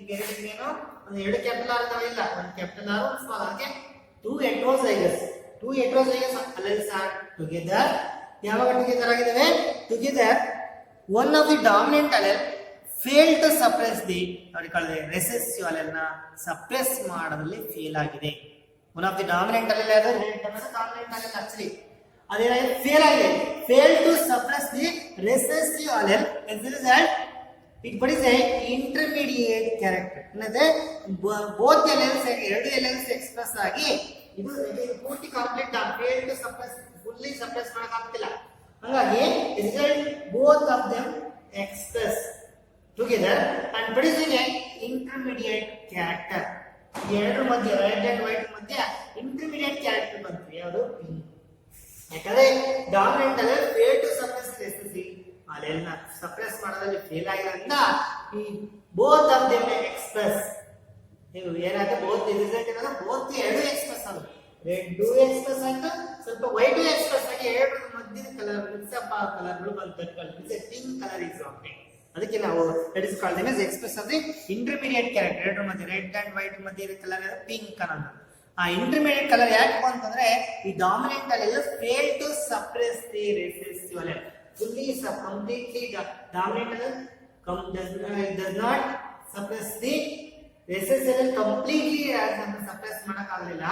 ಈಗ ಏನು ಒಂದು ಎರಡು ಕ್ಯಾಪಿಟಲ್ ಆರ್ ತರ ಇಲ್ಲ, ಒಂದು ಕ್ಯಾಪಿಟಲ್ ಆರ್ ಒಂದು small R two heterozygous alleles are together. ಯಾವಾಗ ಟುಗೆದರ್ ಆಗಿದಾವೆ together one of the dominant allele failed to suppress the what you call the recessive allele na suppress ಮಾಡೋದ್ರಲ್ಲಿ ಫೇಲ್ ಆಗಿದೆ. one of the dominant allele ಯಾವುದು red ಅನ್ನೋದು dominant allele actually ಅದೇನಾಗಿದೆ fail ಆಗಿದೆ. failed to suppress the recessive allele as a result it produces a intermediate character. ಅಂದ್ರೆ both alleles ಎರಡು alleles express ಆಗಿ ಇದು ಪೂರ್ತಿ complete failed to suppress fully suppress ಮಾಡಕ ಆಗ್ತಿಲ್ಲ. ಹಾಗಾಗಿ result both of them express together and producing an intermediate character. ಎರಡರ ಮಧ್ಯೆ ರೆಡ್ ಅಂಡ್ ವೈಟ್ ಮಧ್ಯೆ ಇಂಟರ್ಮೀಡಿಯೇಟ್ ಕ್ಯಾರೆಕ್ಟರ್ ಬಂತು ಯಾವುದು ಪಿಂಕ್. ಯಾಕಂದ್ರೆ dominant allele fail to suppress recessive allele ನ ಸಪ್ರೆಸ್ ಮಾಡೋದ್ರಲ್ಲಿ ಫೇಲ್ ಆಗಿರೋದ್ರಿಂದ ಈ ಬೋತ್ ಆಫ್ ದೆಮ್ ಎಕ್ಸ್ಪ್ರೆಸ್ ನೀವು ಏನಾಗುತ್ತೆ ಬೋತ್ ರಿಸಲ್ಟ್ ಏನಂದ್ರೆ ಬೋತ್ ಎರಡು ಎಕ್ಸ್ಪ್ರೆಸ್ ಆಗುತ್ತೆ. ರೆಡ್ ಎಕ್ಸ್ಪ್ರೆಸ್ ಆಯ್ತು, ಸ್ವಲ್ಪ ವೈಟ್ ಎಕ್ಸ್ಪ್ರೆಸ್ ಆಗಿ ಎರಡು ಮಧ್ಯದ ಕಲರ್ ಮಿಕ್ಸ್ ಅಪ್ ಕಲರ್ಗಳು ಬಂತು. Pink colour is object. ಅದಕ್ಕೆ ನಾವು that is called as express of the intermediate character. ಎರಡು ಮಧ್ಯೆ ರೆಡ್ ಅಂಡ್ ವೈಟ್ ಮಧ್ಯೆ ಇರೋ ಕಲರ್ ಪಿಂಕ್ ಅನ್ನೋದು. ಆ ಇಂಟರ್ಮೀಡಿಯೇಟ್ ಕಲರ್ ಯಾಕೆ ಅಂತಂದ್ರೆ ಈ dominant allele fail to suppress the recessive allele fully completely dominant allele does not suppress the recessive allele completely suppress ಮಾಡಕ ಆಗಲಿಲ್ಲ.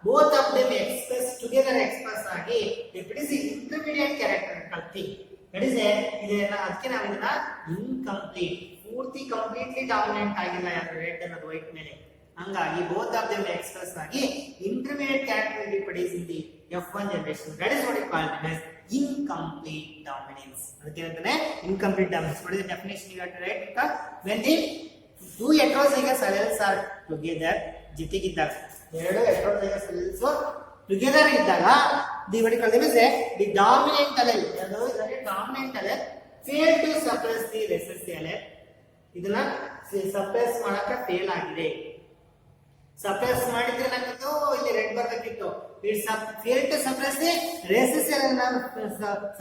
both of them express together express ಆಗಿ they produce intermediate character called pink. That is ಇದನ್ನ ಅದಕ್ಕೆ ನಾವು ಇದನ್ನ incomplete ಪೂರ್ತಿ completely dominant ಆಗಿಲ್ಲ ಯಾರು ರೆಡ್ ಅನ್ನೋದು ವೈಟ್ ಮೇಲೆ. ಹಂಗಾಗಿ both of them express ಆಗಿ intermediate character will be produced in the F1 generation. That is what we call it as incomplete dominance. ಅದಕ್ಕೆ ಹೇಳ್ತಾನೆ incomplete dominance. What is the definition you have to write? Because when the two heterozygous alleles are together ಜೊತೆಗಿದ್ದಾಗ ಎರಡು heterozygous alleles together ಇದ್ದಾಗ the what you call them is the dominant allele. the dominant allele fail to suppress the recessive allele. ಇದನ್ನ suppress ಮಾಡಕ fail ಆಗಿದೆ. Suppress ಮಾಡಿದ್ರೆ ನಮ್ದು ಇಲ್ಲಿ red ಬರಬೇಕಿತ್ತು. It fail to suppress the recessive allele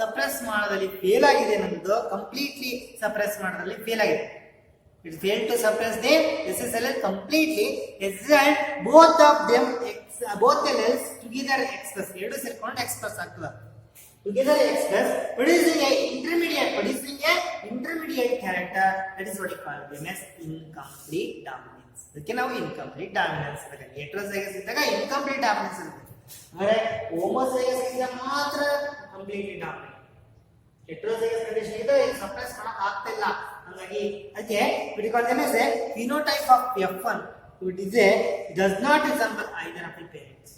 suppress ಮಾಡೋದ್ರಲ್ಲಿ fail ಆಗಿದೆ. ನಮ್ದು ಕಂಪ್ಲೀಟ್ಲಿ ಸಪ್ರೆಸ್ ಮಾಡೋದ್ರಲ್ಲಿ ಫೇಲ್ ಆಗಿದೆ. it failed to suppress the recessive allele completely. Result both of them both alleles together express ಎರಡು ಸೇರ್ಕೊಂಡು ಎಕ್ಸ್ಪ್ರೆಸ್ ಆಗ್ತದೆ. together express producing a intermediate character. That is what we call them as incomplete dominance. ಅದಕ್ಕೆ ನಾವು incomplete dominance ಅಂದ್ರೆ heterozygous ಇದ್ದಾಗ incomplete dominance ಇರುತ್ತೆ. ಅಂದ್ರೆ homozygous ಇದ್ದಾಗ ಮಾತ್ರ completely dominant. heterozygous condition ಇದೆ ಸಪ್ರೆಸ್ ಮಾಡಕ ಆಗ್ತಾ ಇಲ್ಲ. ಹಾಗಾಗಿ ಅದಕ್ಕೆ we call them as a phenotype of F1. It does not resemble either of the parents.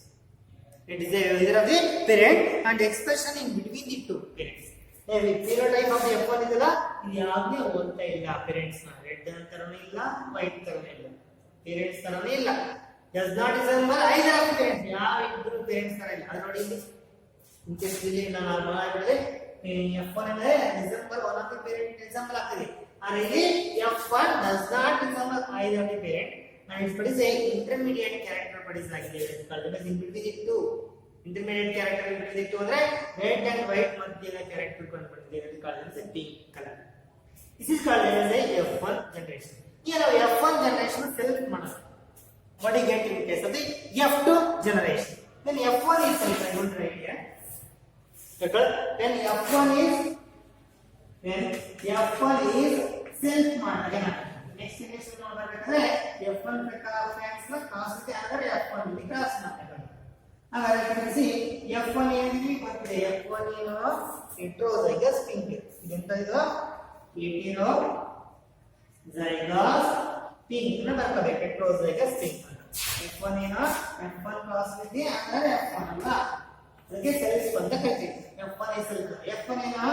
It is either of the parent and expression in between the two parents. The phenotype of the F1 ಇದಲ್ಲ ಇದು ಯಾವಾಗಲೂ ಹೋಗ್ತಾ ಇಲ್ಲ parents ನ. Red ತರನೇ ಇಲ್ಲ, white ತರನೇ ಇಲ್ಲ, ಪೇರೆಂಟ್ಸ್ ತರನೇ ಇಲ್ಲ. does not resemble either of the parents. ಯಾವ ಇಬ್ಬರು ಪೇರೆಂಟ್ಸ್ ತರ ಇಲ್ಲ. ಅದು ನೋಡಿ ಇಲ್ಲಿ ನಾನು ಹೇಳಿದೆ F1 ಅಂದ್ರೆ resemble one of the parent resemble ಆಗ್ತದೆ. ಆದರೆ ಇಲ್ಲಿ F1 does not resemble either of the parent. And it produces a intermediate character produced ಆಗಿದೆ. called as in between the two. intermediate character in between the two ಅಂದ್ರೆ red and white ಮಧ್ಯದ character ಕಂಡುಬರ್ತದೆ. ಇದು called as a pink color. This is called as a F1 generation. ಈಗ ನಾವು F1 generation select ಮಾಡೋಣ. What do you get in case of the F2 generation? Then F1 is select. I want to write here. Because when F1 is self ಮಾಡೋಣ. next generation ನೋಡಬೇಕಾದ್ರೆ F1 ಪ್ರಕಾರ fax ನ cross ಇದೆ. ಅಂದರೆ F1 ಇಲ್ಲಿ cross ಮಾಡ್ತಾರೆ. ಹಾಗಾದ್ರೆ ಗಮನಿಸಿ F1 ಏನಿದೆ ಗೊತ್ತಿದೆ. F1 ಏನು heterozygous pink. ಇದೆಂತ ಇದು hetero ಝೈಗಸ್ ಪಿಂಕ್ ನ ಬರ್ಕೋಬೇಕು ಹೆಟೆರೋಝೈಗಸ್ ಪಿಂಕ್ F1 ಏನೋ F1 ಕ್ರಾಸ್ ಇದೆ ಅಂದ್ರೆ F1 ಅಲ್ಲ ಅದಕ್ಕೆ ಸೆಲ್ಸ್ ಅಂತ ಕರಿತೀವಿ F1 is F1 ಏನೋ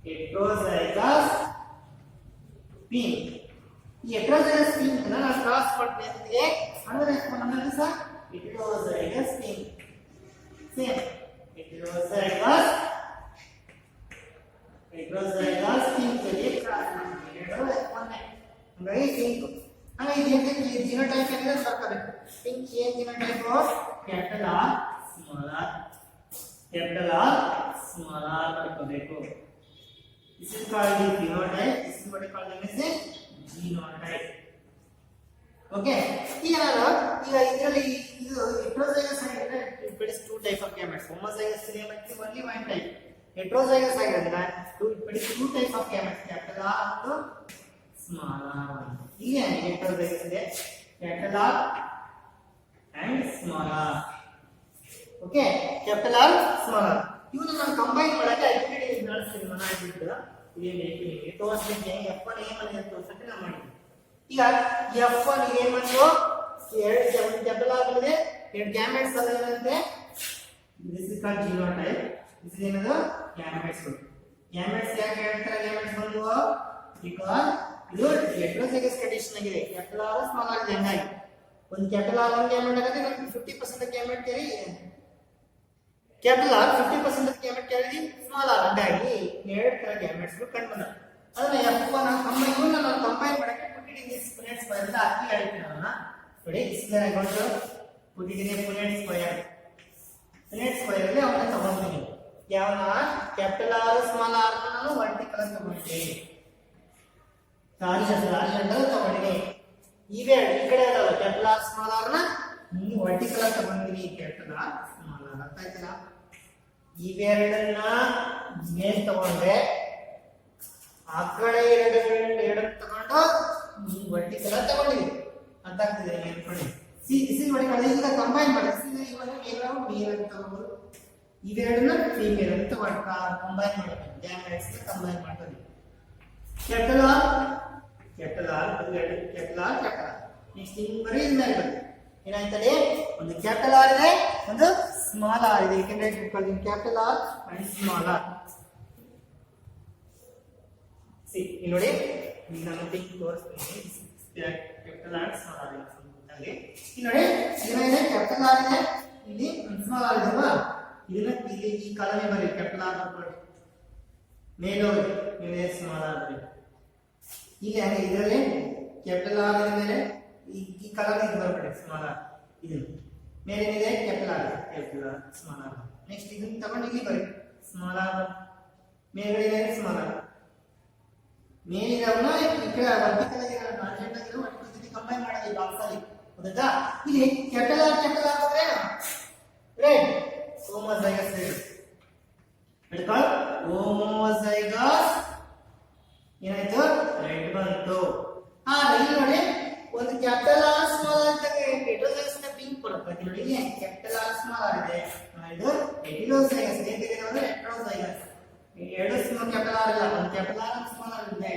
ಹೆಟೆರೋಝೈಗಸ್ ಪಿಂಕ್ ಈ ಹೆಟೆರೋಝೈಗಸ್ ಪಿಂಕ್ ನ ನಾವು ಕ್ರಾಸ್ ಮಾಡ್ತೀವಿ ಅಂತಿಗೆ ಅಂದ್ರೆ F1 ಅನ್ನೋದು ಸಹ heterozygous pink same heterozygous pink ಗೆ ಕ್ರಾಸ್ ಮಾಡ್ತೀವಿ ಎರಡು F1 ಅಂದ್ರೆ ಪಿಂಕ್ ಹಾಗೆ ಇದು ಜಿನೋಟೈಪ್ ಅಂದ್ರೆ ಬರ್ಕೋಬೇಕು ಪಿಂಕ್ ಏನ್ genotype capital R small r ಬರ್ಕೋಬೇಕು this is called the phenotype this is what is called as a genotype okay ಈಗ ಇದರಲ್ಲಿ ಇದು ಹೆಟೆರೋಝೈಗಸ್ ಆಗಿದ್ರೆ it produces two type of gametes homozygous gametes only one type heterozygous ಆಗಿದ್ರೆ it produces two type of gametes capital R ಮತ್ತು small r ಈಗ heterozygous ಇದೆ capital R and small r okay capital R small r ಇವನ್ನ ನಾನು combine ಮಾಡಕ್ಕೆ identity ಬಳಸ್ತೀನಿ ಮನಾಡಿದ್ದು ಇದೇ ಬೇಕು ತೋರಿಸ್ಲಿಕ್ಕೆ F1 ಏನು ಅಂತ ತೋರಿಸಕ್ಕೆ ನಾನು ಮಾಡಿದ್ದೀನಿ ಈಗ F1 ಏನು ಬಂತು ಎರಡು ಕ್ಯಾಪಿಟಲ್ ಆಗಲಿದೆ ಎರಡು ಗ್ಯಾಮೆಟ್ಸ್ ಅಲ್ಲಿದೆ this is called genotype this is ಏನದು ಗ್ಯಾಮೆಟ್ಸ್ ಗ್ಯಾಮೆಟ್ಸ್ ಯಾಕೆ ಹೇಳ್ತಾರೆ ಗ್ಯಾಮೆಟ್ಸ್ ಬಂದವು because ಇದು ಹೆಟೆರೋಝೈಗಸ್ ಕಂಡೀಷನ್ ಆಗಿದೆ ಕ್ಯಾಪಿಟಲ್ ಆರ್ ಸ್ಮಾಲ್ ಆರ್ ಹಂಗಾಗಿ ಒಂದು ಕ್ಯಾಪಿಟಲ್ ಆರ್ ಒಂದು ಗ್ಯಾಮೆಟ್ ಆಗುತ್ತೆ ನಮಗೆ 50% gamete carry capital R 50% gamete carry small R ಹಂಗಾಗಿ ಎರಡು ತರ ಗ್ಯಾಮೆಟ್ಸ್ ಕಂಡು ಬಂದವು ಅದನ್ನ F1 ಕಂಬೈನ್ ನಾನು ಕಂಬೈನ್ ಮಾಡಕ್ಕೆ put it in this Punnett square ಅಂತ ಹಾಕಿ ಹೇಳ್ತೀನಿ ನಾನು ನೋಡಿ this is going to put it in a Punnett square ಅಲ್ಲಿ ಅವನ್ನ ತಗೊಂಡ್ತೀನಿ ಯಾವನ ಕ್ಯಾಪಿಟಲ್ ಆರ್ ಸ್ಮಾಲ್ ಆರ್ ನಾನು ವರ್ಟಿಕಲ್ ಅಂತ ತಗೊಂಡಿದ್ದೀನಿ ರಾಜ್ ತಗೊಂಡಿನಿ ಇವೆ ಈ ಕಡೆ ಅದಾವ ಕ್ಯಾಪಿಟಲ್ ಆರ್ ಸ್ಮಾಲ್ ಆರ್ ನ ನೀವು ವರ್ಟಿಕಲ್ ಅಂತ ತಗೊಂಡಿನಿ ಕ್ಯಾಪಿಟಲ್ ಆರ್ ಸ್ಮಾಲ್ ಆರ್ ಅರ್ಥ ಆಯ್ತಲ್ಲ ಇವೆರಡನ್ನ ಮೇಲ್ ತಗೊಂಡ್ರೆ ಆ ಕಡೆ ಎರಡು ತಗೊಂಡು ನೀವು ವರ್ಟಿಕಲ್ ಅಂತ ತಗೊಂಡಿರಿ ಅರ್ಥ ಆಗ್ತಿದೆ ಹೇಳ್ಕೊಳ್ಳಿ ಸಿ ದಿಸ್ ಇಸ್ ವರ್ಟಿಕಲ್ ಈಗ ಕಂಬೈನ್ ಮಾಡಿ ಇವಾಗ ಮೇಲ್ ಅಂತ ತಗೊಂಡು ಇವೆರಡನ್ನ ಫೀಮೇಲ್ ಅಂತ ಕಂಬೈನ್ ಮಾಡಬೇಕು ಗ್ಯಾಮೆಟ್ಸ್ ಕಂಬೈನ್ ಮಾಡ್ತೀವಿ ಕ್ಯಾಪಿಟಲ್ ಆರ್ ನೆಕ್ಸ್ಟ್ ಹಿಂಗ್ ಬರೀ ಮೇಲೆ ಏನಾಯ್ತದೆ ಒಂದು ಕ್ಯಾಪಿಟಲ್ ಆರ್ ಇದೆ ಒಂದು ಸ್ಮಾಲ್ ಆರ್ ಇದೆ ಯಾಕೆಂದ್ರೆ capital R and small R ಸಿ ಇಲ್ಲಿ ನೋಡಿ ಈಗ ನಾನು ಪಿಂಕ್ ತೋರಿಸ್ತೀನಿ ಕ್ಯಾಪಿಟಲ್ ಆರ್ ಸ್ಮಾಲ್ ಆರ್ ಅಲ್ಲಿ ಇಲ್ಲಿ ನೋಡಿ ಏನಿದೆ ಕ್ಯಾಪಿಟಲ್ ಆರ್ ಇದೆ ಇಲ್ಲಿ ಸ್ಮಾಲ್ ಆರ್ ಇದೆ ಅಲ್ವಾ ಇದನ್ನ ಇಲ್ಲಿ ಈ ಕಾಲಮೇ ಬರೀ ಕ್ಯಾಪಿಟಲ್ ಆರ್ ಬರ್ಕೊಳ್ಳಿ ಮೇಲೆ ಸ್ಮಾಲ್ ಆರ್ ಬರೀ ಈಗ ಇದರಲ್ಲಿ ಕ್ಯಾಪಿಟಲ್ ಆರ್ ಮೇಲೆ ಈ ಕಲರ್ ಇದು ಬರಬೇಡಿ ಸ್ಮಾಲ್ ಆರ್ ಇದು ಮೇಲೆ ಏನಿದೆ capital R small R next ಇದನ್ನ ತಗೊಂಡು ಇಲ್ಲಿ ಬರಿ ಸ್ಮಾಲ್ ಆರ್ ಮೇಲ್ಗಡೆ ಇದೆ ಸ್ಮಾಲ್ ಆರ್ ಮೇಲಿರವನ್ನ ಈ ಕಡೆ ವರ್ಟಿಕಲ್ ಆಗಿರೋ ಟ್ರಾನ್ಸ್ಜೆಂಟ್ ಆಗಿರೋ ವರ್ಟಿಕಲ್ ಕಂಬೈನ್ ಮಾಡೋದು ಈ ಬಾಕ್ಸ್ ಅಲ್ಲಿ ಗೊತ್ತಾ ಇಲ್ಲಿ ಕ್ಯಾಪಿಟಲ್ ಆರ್ ಅಂದ್ರೆ ರೈಟ್ ಹೋಮೋಝೈಗಸ್ ಹೇಳ್ಕೊಳ್ಳ ಹೋಮೋಝೈಗಸ್ ಏನಾಯ್ತು ರೆಡ್ ಬಂತು ಇಲ್ಲಿ ನೋಡಿ ಒಂದು ಕ್ಯಾಪಿಟಲ್ ಆರ್ ಸ್ಮಾಲ್ ಆರ್ ಹೆಟೆರೋಝೈಗಸ್ ನ ಪಿಂಕ್ ಬರುತ್ತೆ ನೋಡಿ ಇಲ್ಲಿ ಕ್ಯಾಪಿಟಲ್ ಆರ್ ಸ್ಮಾಲ್ ಆರ್ ಇದೆ ಇದು ಹೆಟೆರೋಝೈಗಸ್ ಹೇಗಿದೆ ಅಂದ್ರೆ ಹೆಟೆರೋಝೈಗಸ್ ಎರಡು ಸ್ಮಾಲ್ ಕ್ಯಾಪಿಟಲ್ ಆರ್ ಇಲ್ಲ ಒಂದು ಕ್ಯಾಪಿಟಲ್ ಆರ್ ಸ್ಮಾಲ್ ಆರ್ ಇದೆ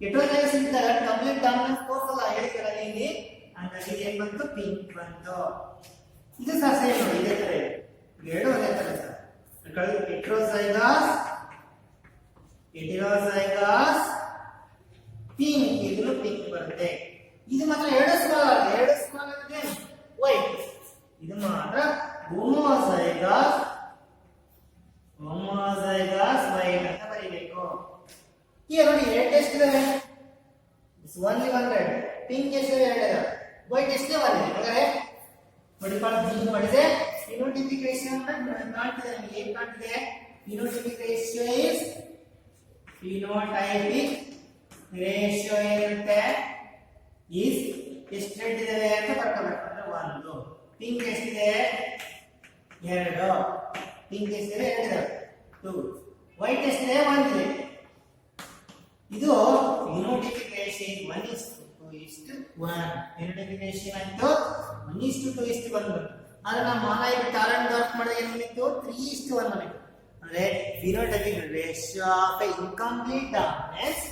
ಹೆಟೆರೋಝೈಗಸ್ ಇದ್ದಾಗ ಕಂಪ್ಲೀಟ್ ಡಾಮಿನೆನ್ಸ್ ಫೋರ್ಸ್ ಅಲ್ಲ ಹೇಳಿಕಲ್ಲ ಇಲ್ಲಿ ಹಾಗಾಗಿ ಏನ್ ಬಂತು ಪಿಂಕ್ ಬಂತು ಇದು ಸಹ ಸೇಮ್ ನೋಡಿ ಇದೇ ತರ ಇದೆ ಎರಡು ಅದೇ ತರ ಸರ್ ಹೆಟೆರೋಝೈಗಸ್ ಪಿಂಕ್ ಇದು ಪಿಂಕ್ ಬರುತ್ತೆ ಇದು ಮಾತ್ರ ಎರಡು ಸ್ಮಾಲ್ ಆಗಿದೆ ವೈಟ್ ಇದು ಮಾತ್ರ ಹೋಮೋಝೈಗಸ್ ವೈಟ್ ಅಂತ ಬರೀಬೇಕು ಈಗ ನೋಡಿ ರೆಡ್ ಎಷ್ಟಿದೆ ಓನ್ಲಿ ಒನ್ ರೆಡ್ ಪಿಂಕ್ ಎಷ್ಟಿದೆ ಎರಡು ಇದೆ ವೈಟ್ ಎಷ್ಟಿದೆ ಒನ್ ಇದೆ ನೋಡಿ ಮಾಡಿದೆ ಫಿನೋಟಿಪಿಕೇಶನ್ ಕಾಣ್ತಿದೆ ನಿಮಗೆ ಏನು ಕಾಣ್ತಿದೆ ಫಿನೋಟಿಪಿಕೇಶನ್ ಇಸ್ ಫಿನೋಟೈಪಿಕ್ ರೇಷಿಯೋ ಏನಿರುತ್ತೆ ಈಸ್ ಎಷ್ಟು ರೆಡ್ ಇದೆ ಅಂತ ಬರ್ಕೋಬೇಕು ಅಂದ್ರೆ ಒಂದು ಪಿಂಕ್ ಎಷ್ಟಿದೆ ಎರಡು ಪಿಂಕ್ ಎಷ್ಟಿದೆ ಎರಡು ಟೂ ವೈಟ್ ಎಷ್ಟಿದೆ ಒಂದಿದೆ ಇದು ಫಿನೋಟಿಪಿಕೇಶನ್ 1:2:1 ಫಿನೋಟಿಪಿಕೇಶನ್ ಆಯ್ತು 1:2:1 ಬಂತು ಆದ್ರೆ ನಾವು ಮಾನೈಟ್ ಟಾಲೆಂಟ್ ವರ್ಕ್ ಮಾಡಿದಾಗ ಏನು ಬಂದಿತ್ತು 3:1 ಬಂದಿತ್ತು ಅಂದ್ರೆ phenotypic ratio of a incomplete dominance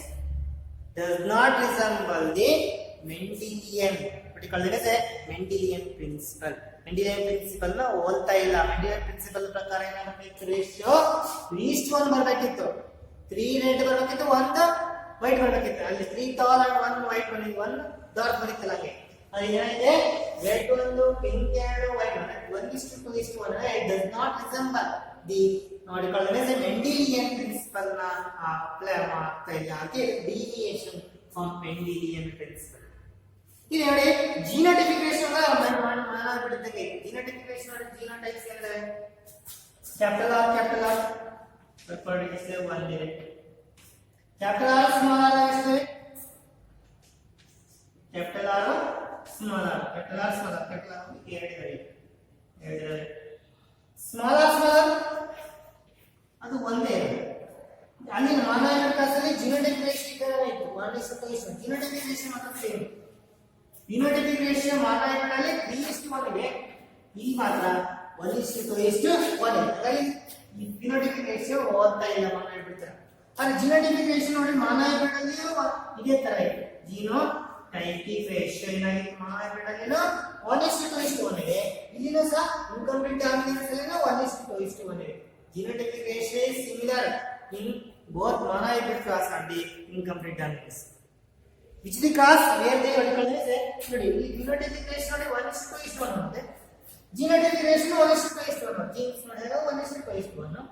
does not resemble the Mendelian, what you call it as a Mendelian principle. Mendelian principle ನ ಹೋಲ್ತಾ ಇಲ್ಲ. Mendelian principle ಪ್ರಕಾರ ಏನಾಗುತ್ತೆ, ರೇಷಿಯೋ 3:1 ಬರಬೇಕಿತ್ತು. 3 ರೆಡ್ ಬರಬೇಕಿತ್ತು, 1 ವೈಟ್ ಬರಬೇಕಿತ್ತು. ಅಲ್ಲಿ 3 ಟಾಲ್ ಅಂಡ್ 1 ವೈಟ್ ಬಂದಿದೆ, 1 ಡಾರ್ಕ್ ಬರುತ್ತಲ್ಲ ಹಾಗೆ. ಅದು ಏನಾಗಿದೆ, ರೆಡ್ ಒಂದು, ಪಿಂಕ್ ಎರಡು, white 1:2:1. It does not resemble the what you call it as a Mendelian principle ನ ಅಪ್ಲೈ ಮಾಡ್ತಾ ಇಲ್ಲ. ಅದಕ್ಕೆ ಡಿವಿಯೇಷನ್ ಫ್ರಮ್ Mendelian principle. ಇದು ನೋಡಿ ಜೀನೋಟಿಫಿಕೇಶನ್ ಬಿಟ್ಟಿದ್ದಂಗೆ. ಜೀನೋಟಿಫಿಕೇಶನ್ ನೋಡಿ, ಜೀನೋಟೈಪ್ಸ್ ಏನಿದೆ, ಕ್ಯಾಪಿಟಲ್ ಆರ್ ಒಂದಿದೆ, ಕ್ಯಾಪಿಟಲ್ ಆರ್ ಸ್ಮಾಲ್ ಆರ್ ಎಷ್ಟು, capital R small r, capital R small r, capital R ಎರಡಿದೆ, ಸ್ಮಾಲ್ ಆರ್ ಅದು ಒಂದೇ. ಅಲ್ಲಿ ಮಾನವನ ಕ್ಲಾಸಲ್ಲಿ ಜೀನೋಟೈಪಿಕ್ ರೇಷಿಯೋ ಇತ್ತು 1:1. ಜೀನೋಟೈಪಿಕ್ ರೇಷಿಯೋ ಮಾತ್ರ ಸೇಮ್. ಫಿನೋಟೈಪಿಕ್ ರೇಷಿಯೋ ಮಾನವನಲ್ಲಿ 3:1 ಇದೆ, ಇಲ್ಲಿ ಮಾತ್ರ 1:2:1. ಹಾಗಾಗಿ ಈ ಫಿನೋಟೈಪಿಕ್ ರೇಷಿಯೋ ಓದ್ತಾ ಇಲ್ಲ ಮಾನವ ಬಿಡ್ತಾರೆ. ಆದ್ರೆ ಜೀನೋಟೈಪಿಕ್ ರೇಷಿಯೋ ನೋಡಿ ಮಾನವನಲ್ಲಿಯೂ ಇದೇ ತರ ಇದೆ. ಜೀನೋಟೈಪಿಕ್ ರೇಷಿಯೋ ಏನಾಗಿತ್ತು, ಮಾನವನಲ್ಲಿಯೂ 1:2:1 ಇದೆ. ಇಲ್ಲಿನೂ ಸಹ ಇನ್ಕಂಪ್ಲೀಟ್ ಡಾಮಿನೆನ್ಸ್ ಅಲ್ಲಿ 1:2:1 ಇದೆ. Genotypic ratio is similar in both monohybrid class and the incomplete dominance. Which is the class where they article is ನೋಡಿ, ಈ phenotypic ratio ನೋಡಿ 1:2:1 ಇದೆ. Genotypic ratio 1:2:1. Genes ನೋಡಿದಾಗ 1:2:1.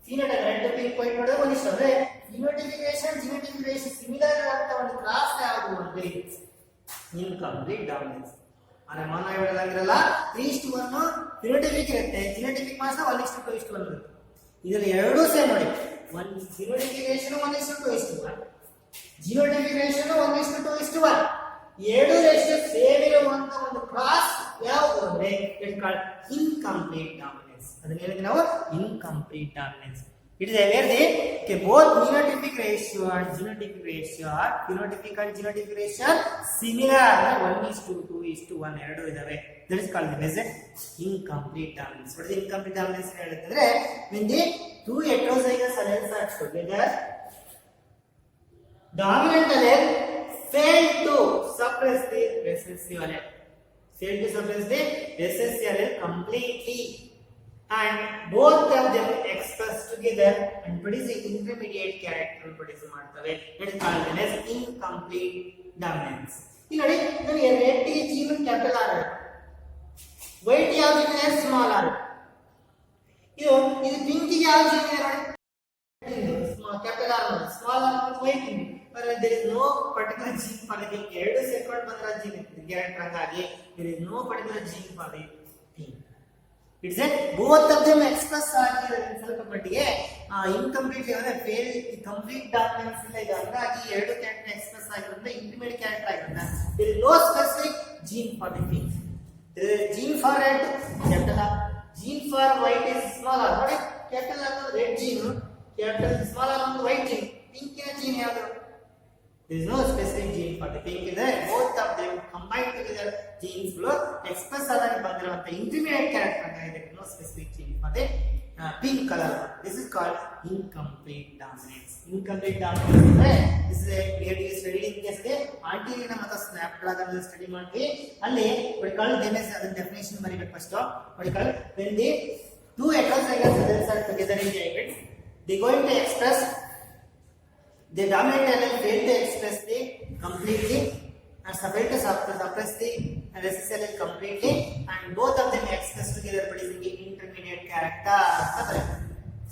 Phenotype red pink white ನೋಡಿದಾಗ 1:2. ಅಂದ್ರೆ phenotypic ratio and genotypic ratio similar ಅಂತ ಒಂದು class ಯಾವುದು ಅಂದ್ರೆ incomplete dominance. ಅಂದ್ರೆ monohybrid ಆಗಿರಲ್ಲ, 3:1 phenotypic ಇರುತ್ತೆ, genotypic ಮಾತ್ರ 1:2:1 ಇರುತ್ತೆ. ಇದರಲ್ಲಿ ಎರಡೂ ಸೇಮ್ ನೋಡಿ, ಫಿನೋಟೈಪಿಕ್ ರೇಷಿಯೋ 1:2:1, ಜಿನೋಟೈಪಿಕ್ ರೇಷಿಯೋ 1:2:1. ಎರಡು ರೇಷಿಯೋ ಸೇಮ್ ಇರುವಂತ ಒಂದು ಕ್ಲಾಸ್ ಯಾವುದು ಅಂದ್ರೆ ಇಟ್ ಕಾಲ್ಡ್ ಇನ್ಕಂಪ್ಲೀಟ್ ಡಾಮಿನೆನ್ಸ್. ಅದನ್ನ ಹೇಳಿದ್ರೆ ನಾವು incomplete dominance. It is aware that both phenotypic ratio and genotypic ratio are phenotypic and genotypic ratio are similar, 1:2:1 ಎರಡು ಇದಾವೆ. That is called as incomplete dominance. What is incomplete dominance ಹೇಳಿದ್ರೆ, when the two heterozygous alleles are together, dominant allele failed to suppress the recessive allele. Failed to suppress the recessive allele completely. And both of them express together and produce the intermediate character produce ಮಾಡ್ತವೆ. It is called as incomplete dominance. ಇಲ್ಲಿ ನೋಡಿ, ನನಗೆ red gene capital R, white ಯಾವ gene ಇದೆ, small R. ಇದು pink ಯಾವ gene ಇದೆ ನೋಡಿ, ಕ್ಯಾಪಿಟಲ್ ಆರ್ ನೋಡಿ, ಸ್ಮಾಲ್ ಆರ್ ಮತ್ತು ವೈಟ್ ಇದೆ. But there is no particular gene for the pink. ಎರಡು ಸೆಕೆಂಡ್ ಬಂದ್ರ ಜೀನ್ ಕ್ಯಾರೆಕ್ಟರ್ ಹಾಗಾಗಿ there is no particular gene for the pink. It's that both of them express ಆಗಿರೋ ಸ್ವಲ್ಪ ಮಟ್ಟಿಗೆ incomplete ಅಂದ್ರೆ ಫೇಲ್, ಕಂಪ್ಲೀಟ್ ಡಾಮಿನೆನ್ಸ್ ಇಲ್ಲ. ಇದು ಹಂಗಾಗಿ ಎರಡು ಕ್ಯಾರೆಕ್ಟರ್ ಎಕ್ಸ್ಪ್ರೆಸ್ ಆಗಿರೋದ್ರಿಂದ ಇಂಟರ್ಮೀಡಿಯೇಟ್ ಕ್ಯಾರೆಕ್ಟರ್ ಆಗಿರೋದ್ರಿಂದ there is no specific gene for the pink. There is gene for red, capital R. Gene for white is small r. ನೋಡಿ, capital R ಅಂದ್ರೆ red gene, capital small r ಅಂದ್ರೆ white gene. Pink ನ gene ಯಾವುದು? There is no specific gene for the pink. Is that both of them combined together genes ಗಳು express ಆಗಿ ಬಂದಿರುವಂತ intermediate character ಆಗಿದೆ. No specific gene for the pink color. This is called incomplete dominance. Incomplete dominance ಅಂದ್ರೆ this is a we have studied in case ಗೆ anterior ಮತ್ತು snapdragon ಅನ್ನು study ಮಾಡ್ತೀವಿ. ಅಲ್ಲಿ what we call them as ಅದರ definition ಬರೀಬೇಕು first. what we call when the two heterozygous alleles are together in the hybrid, they going to express the dominant allele fail to express the completely and fail to suppress the recessive allele completely, and both of them express together producing the intermediate character.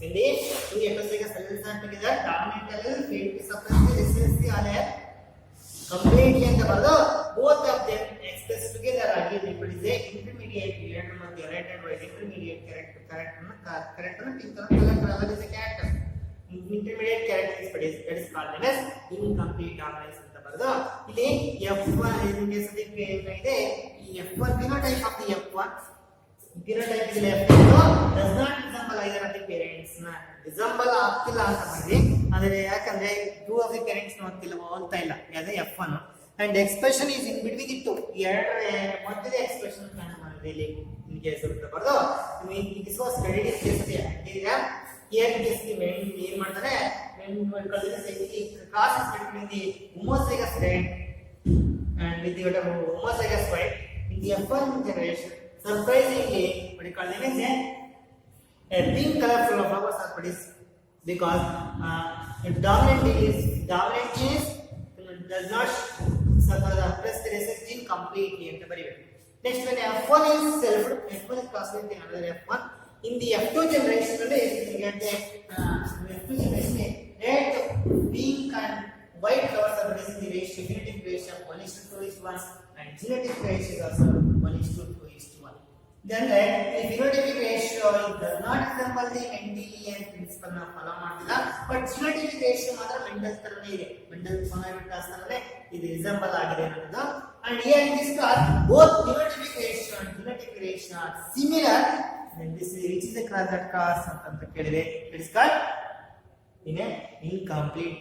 When the two heterozygous alleles are together, dominant allele fail to suppress the recessive allele completely and both of them express together again they produce the intermediate red and white intermediate character pink color is a character. Intermediate character is produced. That is called as incomplete dominance ಅಂತ ಬರೆದು ಇಲ್ಲಿ F1 ಏನಿದೆ, ಈ F1 phenotype of the F1 phenotype is F1 does not resemble either of the parents. resemble ಆಗ್ತಿಲ್ಲ ಅಂತ ಮಾಡಿ, ಆದರೆ ಯಾಕಂದ್ರೆ two of the parents ಹೋಗ್ತಾ ಇಲ್ಲ, ಅದೇ F1 and expression is in between the two. ಎರಡರ ಮಧ್ಯದ expression ಕಾಣುತ್ತೆ ಇಲ್ಲಿ in case of ಬರೆದು this was studied in case of bacteria here it is the main ಏನು ಮಾಡ್ತಾರೆ when cross is between the homozygous red and with the homozygous white in the F1 generation surprisingly what you call them is a pink color flowers are produced because dominant genes does not suppress the recessive gene completely ಅಂತ ಬರೀಬೇಕು. Next when F1 is self F1 is crossed with another F1 in the F2 generation you get the F2 generation red, pink and white flowers are produced in the ratio phenotypic ratio of 1:2:1 and genetic ratio is also 1:2:1. Then the phenotypic ratio does not resemble the Mendelian principle na follow ಮಾಡ್ತಿಲ್ಲ but genetic ratio ಮಾತ್ರ Mendel ತರನೇ ಇದೆ Mendel phenotypic ತರನೇ ಇದು resemble ಆಗಿದೆ ಅನ್ನೋದು. And here in this class both phenotypic ratio and genetic ratio are similar and this which is the class that class ಅಂತ ಕೇಳಿದೆ it is called in a incomplete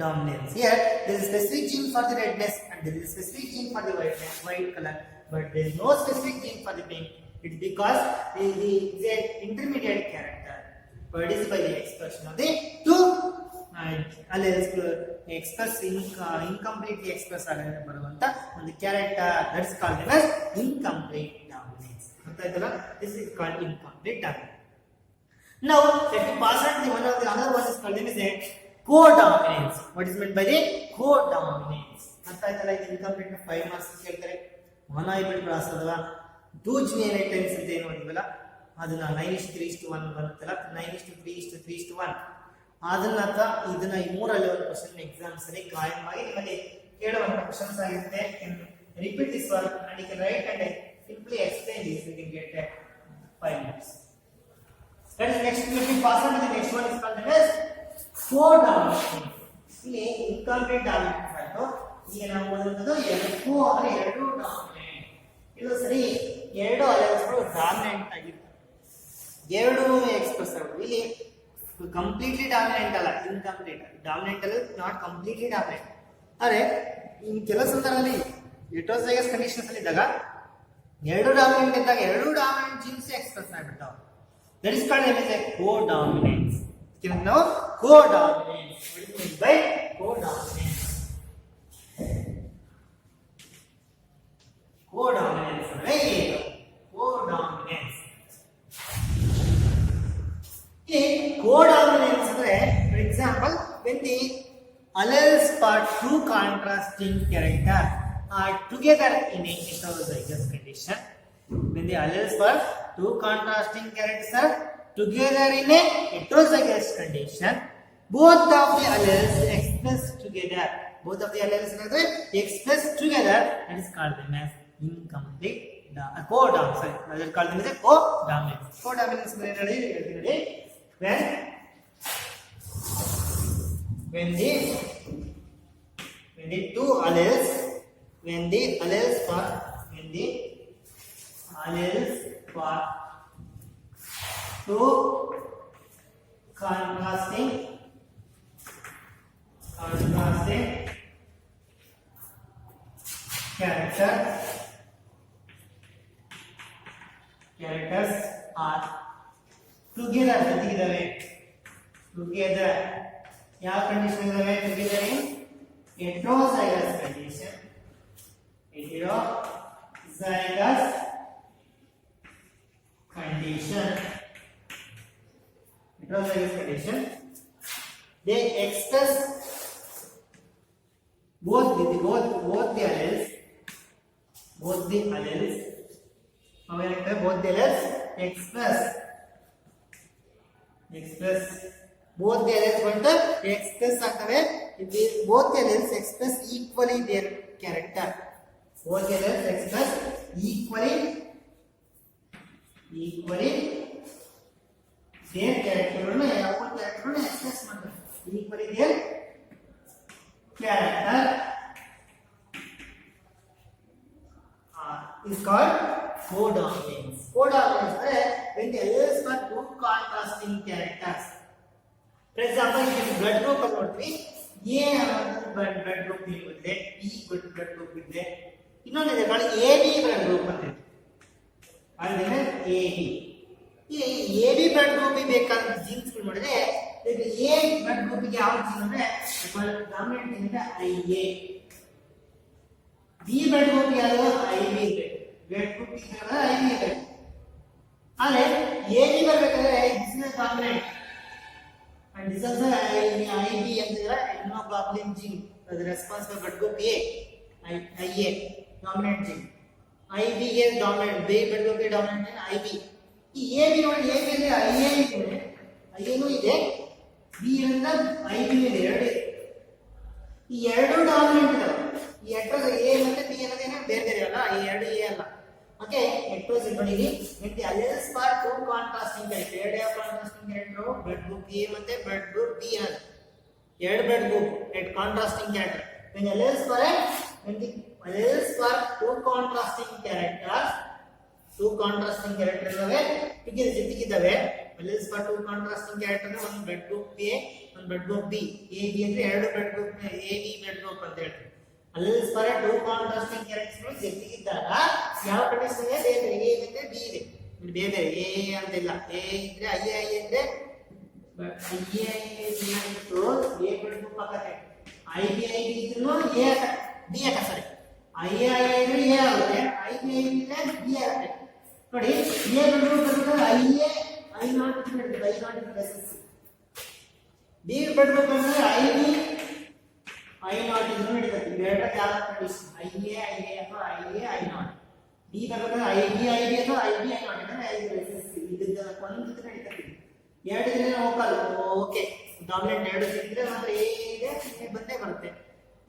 dominance. Here there is a specific gene for the redness and there is a specific gene for the white color but there is no specific gene for the pink. It's because there is an intermediate character produced by the expression of the two alleles express incompletely express ಆಗದೆ ಬರುವಂತ ಒಂದು character that is called as incomplete dominance. ಗೊತ್ತಾಯ್ತಲ್ಲ this is called incomplete dominance. Now let me pass on the one of the other one is called as codominance. What is meant by the codominance? ಗೊತ್ತಾಯ್ತಲ್ಲ ಇದು incomplete 5 marks ಕೇಳ್ತಾರೆ monohybrid cross ಅಲ್ವಾ 2 genetic types ಅಂತ ಏನು ನೋಡಿದ್ವಲ್ಲ ಅದನ್ನ 9:3:1 ಬರುತ್ತಲ್ಲ 9:3:3:1 ಅದನ್ನ ಇದನ್ನ ಈ ಮೂರಲ್ಲಿ ಒಂದು ಕ್ವೆಶ್ಚನ್ ಎಕ್ಸಾಮ್ಸ್ ಅಲ್ಲಿ ಕಾಯಮಾಗಿ ನಿಮಗೆ ಕೇಳುವಂತ ಕ್ವೆಶ್ಚನ್ಸ್ ಆಗಿರುತ್ತೆ. Repeat this work and you can write and simply explain this you can get 5 marks. That is next let me pass on to the next one is called as codominance. ಇಲ್ಲಿ incomplete dominance ಆಯ್ತು. ಈಗ ನಾವು ಓದುವುದು co ಅಂದ್ರೆ ಎರಡು dominant ಇದು ಸರಿ ಎರಡು ಅಲೆಲ್ಸ್ಗಳು ಡಾಮಿನೆಂಟ್ ಆಗಿರ್ತವೆ ಎರಡು ಎಕ್ಸ್‌ಪ್ರೆಸ್ ಆಗುತ್ತೆ. ಇಲ್ಲಿ ಕಂಪ್ಲೀಟ್ಲಿ ಡಾಮಿನೆಂಟ್ ಅಲ್ಲ ಇನ್ಕಂಪ್ಲೀಟ್ ಡಾಮಿನೆಂಟ್ ಅಲ್ಲ ನಾಟ್ ಕಂಪ್ಲೀಟ್ಲಿ ಡಾಮಿನೆಂಟ್. ಆದರೆ ಈ ಕೆಲವು ಸಂದರ್ಭದಲ್ಲಿ ಹೆಟೆರೋಜೈಗಸ್ ಕಂಡೀಷನ್ಸ್ ಅಲ್ಲಿ ಇದ್ದಾಗ ಎರಡು ಡಾಮಿನೆಂಟ್ ಇದ್ದಾಗ ಎರಡು ಡಾಮಿನೆಂಟ್ ಜೀನ್ಸ್ ಎಕ್ಸ್‌ಪ್ರೆಸ್ ಆಗಿಬಿಡ್ತಾವೆ. That is called as a codominance. ನಾವು codominance what is meant by codominance? Codominance ಅಂದ್ರೆ ಏನು? Codominance codominance ಅಂದ್ರೆ for example when the alleles for two contrasting character are together in a heterozygous condition, when the alleles for two contrasting characters are together in a heterozygous condition, both of the alleles express together express together that is called them as incomplete codominance. That is called them as codominance. Codominance when the two alleles for two contrasting characters are together ಯಾವ condition ಇದಾವೆ together in heterozygous condition they express both the alleles both the alleles express both the alleles express ಆಗ್ತವೆ. both the alleles express equally their character. both the alleles express equally their character ಯಾವ character express ಮಾಡ್ತಾರೆ equally their character is called codominance. Codominance is when the alleles for two contrasting characters. For example, if blood group ನೋಡ್ತೀವಿ A blood group ಇದೆ, B blood group ಇದೆ, ಇನ್ನೊಂದಿದೆ ನೋಡಿ AB blood group ಅಂತ ಇದೆ. ಅದನ್ನ AB ಈ ಎ ಬಿ ಬ್ಲಡ್ ಗ್ರೂಪ್ ಬೇಕಾದ ಜೀನ್ಸ್ ನೋಡಿದ್ರೆ ಎ ಬ್ಲಡ್ ಗ್ರೂಪ್ ಗೆ ಯಾವ ಜೀನ್ ಅಂದ್ರೆ ಡಾಮಿನೆಂಟ್ ಜೀನ್ ಅಂದ್ರೆ ಐಎ. ಬಿ ಬ್ಲಡ್ ಗ್ರೂಪ್ ಯಾವುದು ಐಬಿ ಬ್ಲಡ್ ಗ್ರೂಪ್ ಇದ್ರೆ ಐಬಿ ಇದೆ. ಆದ್ರೆ ಎ ಬಿ ಬರಬೇಕಾದ್ರೆ this is dominant and this is IB ಅಂದ್ರೆ immunoglobulin gene is responsible for blood group A. IA dominant gene. IB is dominant. B blood group dominant gene IB. ಈ AB ನೋಡಿ AB ಅಂದ್ರೆ IA ಇದೆ, IA ನೂ ಇದೆ, B ಅಂದ್ರೆ IB ಇದೆ, ಎರಡು ಇದೆ. ಈ ಎರಡು ಡಾಮಿನೆಂಟ್ ಇದಾವೆ. ಈ ಅಡ್ರೆಸ್ A ಮತ್ತೆ B ಅನ್ನೋದೇನೆ ಬೇರೆ ಬೇರೆ ಅಲ್ಲ, ಈ ಎರಡು A ಅಲ್ಲ. ಓಕೆ, ಎಕ್ಟ್ರೋಸಿನ್ ನೋಡಿ when the alleles for two contrasting character, ಎರಡು ಯಾವ contrasting character blood group A ಮತ್ತೆ blood group B ಅನ್ನೋದು ಎರಡು blood group at contrasting character. when the alleles for two contrasting characters ಇದಾವೆ, ಜೊತೆಗಿದ್ದಾವೆ. alleles for two contrasting character ಒಂದು blood group A ಒಂದು blood group B. AB ಅಂದ್ರೆ ಎರಡು blood group AB blood group ಅಂತ ಹೇಳ್ತೀವಿ. alleles for two contrasting characters ಜೊತೆಗಿದ್ದಾಗ ಯಾವ condition ಇದೆ, ಬೇರೆ ಬೇರೆ A ಮತ್ತೆ B ಇದೆ, ಬೇರೆ ಬೇರೆ A ಅಂತ ಇಲ್ಲ. A ಇದ್ರೆ I ಇದ್ರೆ ಇತ್ತು A blood group ಆಗುತ್ತೆ, IB ಇದ್ರೂ A B ಆಗುತ್ತೆ, ಸಾರಿ I ಇದ್ರೆ A ಆಗುತ್ತೆ, IB ಇದ್ರೆ B ಆಗುತ್ತೆ. ನೋಡಿ A blood group ಅಂದ್ರೆ I not B blood group ಅಂದ್ರೆ IB I not is ನಡೀತದೆ. ಇವೆರಡರ ಯಾವ ಕಂಡೀಷನ್ IA ಅಥವಾ IA I not. D ಬರಬೇಕಾದ್ರೆ IB ಅಥವಾ IB I not ಅಂದ್ರೆ ಇದನ್ನ ಒಂದು ನಡೀತದೆ. ಎರಡು ದಿನ ಹೋಗಲ್ಲ. ಓಕೆ, ಡಾಮಿನೆಂಟ್ ಎರಡು ಸಿಕ್ಕಿದ್ರೆ ಮಾತ್ರ A ಇದೆ ಬಂದೇ ಬರುತ್ತೆ.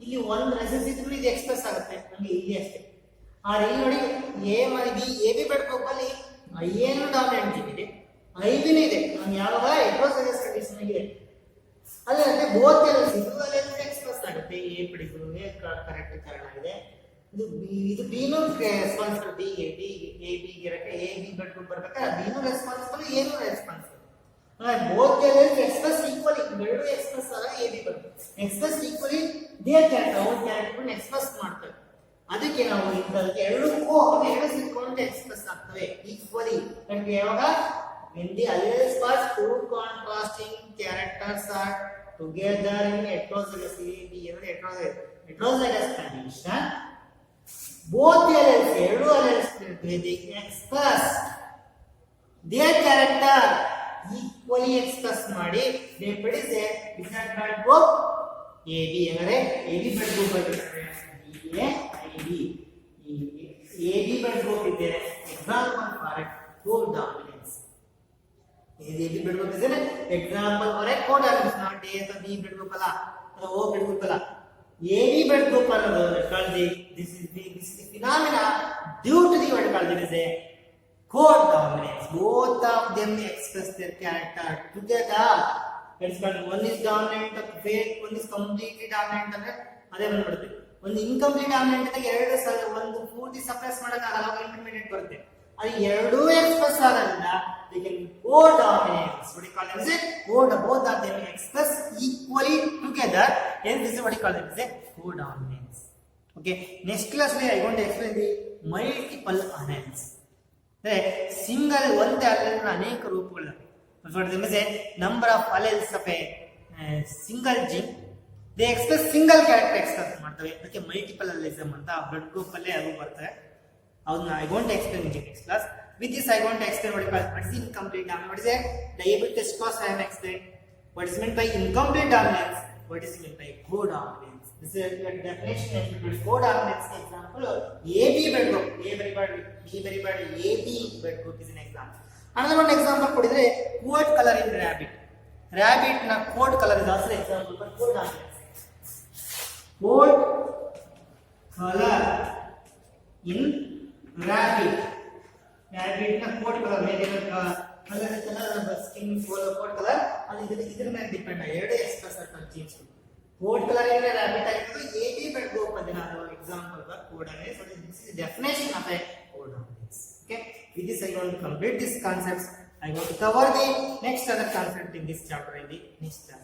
ಇಲ್ಲಿ ಒಂದು ರೆಸೆಸ್ ಇದ್ರೂ ಇದು ಎಕ್ಸ್ಪ್ರೆಸ್ ಆಗುತ್ತೆ ನಮಗೆ ಇಲ್ಲಿ ಅಷ್ಟೇ. ಆದ್ರೆ ಇಲ್ಲಿ ನೋಡಿ A ಮತ್ತು B AB ಬ್ಲಡ್ ಗ್ರೂಪ್ ಅಲ್ಲಿ IA ನು ಡಾಮಿನೆಂಟ್ ಇದೆ, IB ನು ಇದೆ. ನಾನು ಯಾವಾಗ ಹೆಟೆರೋಜೈಗಸ್ ಕಂಡೀಷನ್ ಇದೆ ಅಲ್ಲದೆ ಬೋತ್ ಎಲ್ಲೆಲ್ಸ್ ಎಕ್ಸ್ಪ್ರೆಸ್ ಆಗುತ್ತೆ. ಎ ಪಡಿಗೆ ಕರೆಕ್ಟ್ ಕಾರಣ ಇದೆ. ಇದು ಬಿ ನು ರೆಸ್ಪಾನ್ಸಿಬಲ್, ಬಿ ಗೆ ಇರಕ್ಕೆ ಎ ಬಿ ಬ್ಲಡ್ ಗ್ರೂಪ್ ಬರಬೇಕಾದ್ರೆ ಬಿ ನು ರೆಸ್ಪಾನ್ಸಿಬಲ್, ಎ ನು ರೆಸ್ಪಾನ್ಸಿಬಲ್. ಬೋತ್ ಎಲ್ಲೆಲ್ಸ್ ಎಕ್ಸ್ಪ್ರೆಸ್ ಈಕ್ವಲಿ, ಎರಡು ಎಕ್ಸ್ಪ್ರೆಸ್ ಆದಾಗ ಎ ಬಿ ಬರುತ್ತೆ. ಎಕ್ಸ್ಪ್ರೆಸ್ ಈಕ್ವಲಿ ದೇರ್ ಕ್ಯಾರೆಕ್ಟರ್ ಅವ್ರ ಕ್ಯಾರೆಕ್ಟರ್ ಎಕ್ಸ್ಪ್ರೆಸ್ ಮಾಡ್ತೇವೆ. ಅದಕ್ಕೆ ನಾವು ಎರಡಕ್ಕೂ ಎರಡು ಸಿಕ್ಕೊಂಡು ಎಕ್ಸ್ಪ್ರೆಸ್ ಆಗ್ತವೆ ಈಕ್ವಲಿ. ಯಾವಾಗ when the alleles for two contrasting characters are together in heterozygous heterozygous condition, both the alleles ಎರಡು alleles they express their character equally express ಮಾಡಿ they produce a different blood group AB. ಅಂದರೆ AB blood group ಬರುತ್ತೆ AB blood group ಇದೆ. example for co-dominance. AB blood group is an example for a co-dominance, not A or B blood group ಅಲ್ಲ ಅಥವಾ O blood group ಅಲ್ಲ. AB blood group ಅನ್ನೋದು called this is the phenomena due to the what called it is a co-dominance. Both of them express their character together. It's called one is dominant, one is completely dominant ಅಂದ್ರೆ ಅದೇ ಬಂದ್ಬಿಡುತ್ತೆ. ಒಂದು incomplete dominant ಅಂತ ಎರಡು ಒಂದು ಪೂರ್ತಿ suppress ಮಾಡಕ್ಕೆ ಆಗಲ್ಲ, ಇಂಟರ್ಮೀಡಿಯೇಟ್ ಬರುತ್ತೆ. ಅದು ಎರಡೂ ಎಕ್ಸ್ಪ್ರೆಸ್ ಆಗೋದ್ರಿಂದ they can co-dominance. What do you call it? Is it both of them express equally together, and this is what you call it, is a co-dominance. Okay, next class I want to explain the multiple alleles. Single ಒಂದೇ ಅಲೆಲ್ ಅನೇಕ ರೂಪಗಳು. For them is a number of alleles of a single gene. They express single character express ಮಾಡ್ತವೆ. ಅದಕ್ಕೆ multiple ಅಲೆಲಿಸಮ್ ಅಂತ blood group ಅಲ್ಲೇ ಅದು ಬರ್ತವೆ. ಅದನ್ನ I want to explain in the next class. With this I want to explain what is incomplete dominance. What is a diabetic testicles I have explained. What is meant by incomplete dominance? What is meant by co-dominance? This is a definition of co-dominance. Example: AB blood group, A very bad, B very bad, AB blood group is an example. Another one example ಕೊಡಿದ್ರೆ coat color in rabbit. Rabbit na coat color is also example for co-dominance. Coat color in rabbit. Rabbit na coat color ಮೇಲೆ color ಇರ್ತಲ್ಲ, skin coat color ಅದು ಇದರ ಮೇಲೆ depend ಆಗಿ ಎರಡು express ಆಗ್ತದೆ jeans. coat color in rabbit ಆಗಿರೋದು AB blood group ಅಂತ ನಾನು example for co-dominance. So this is the definition of a co-dominance. Okay, with this I want to complete this concepts. I want to cover the next other concept in this chapter in the next chapter.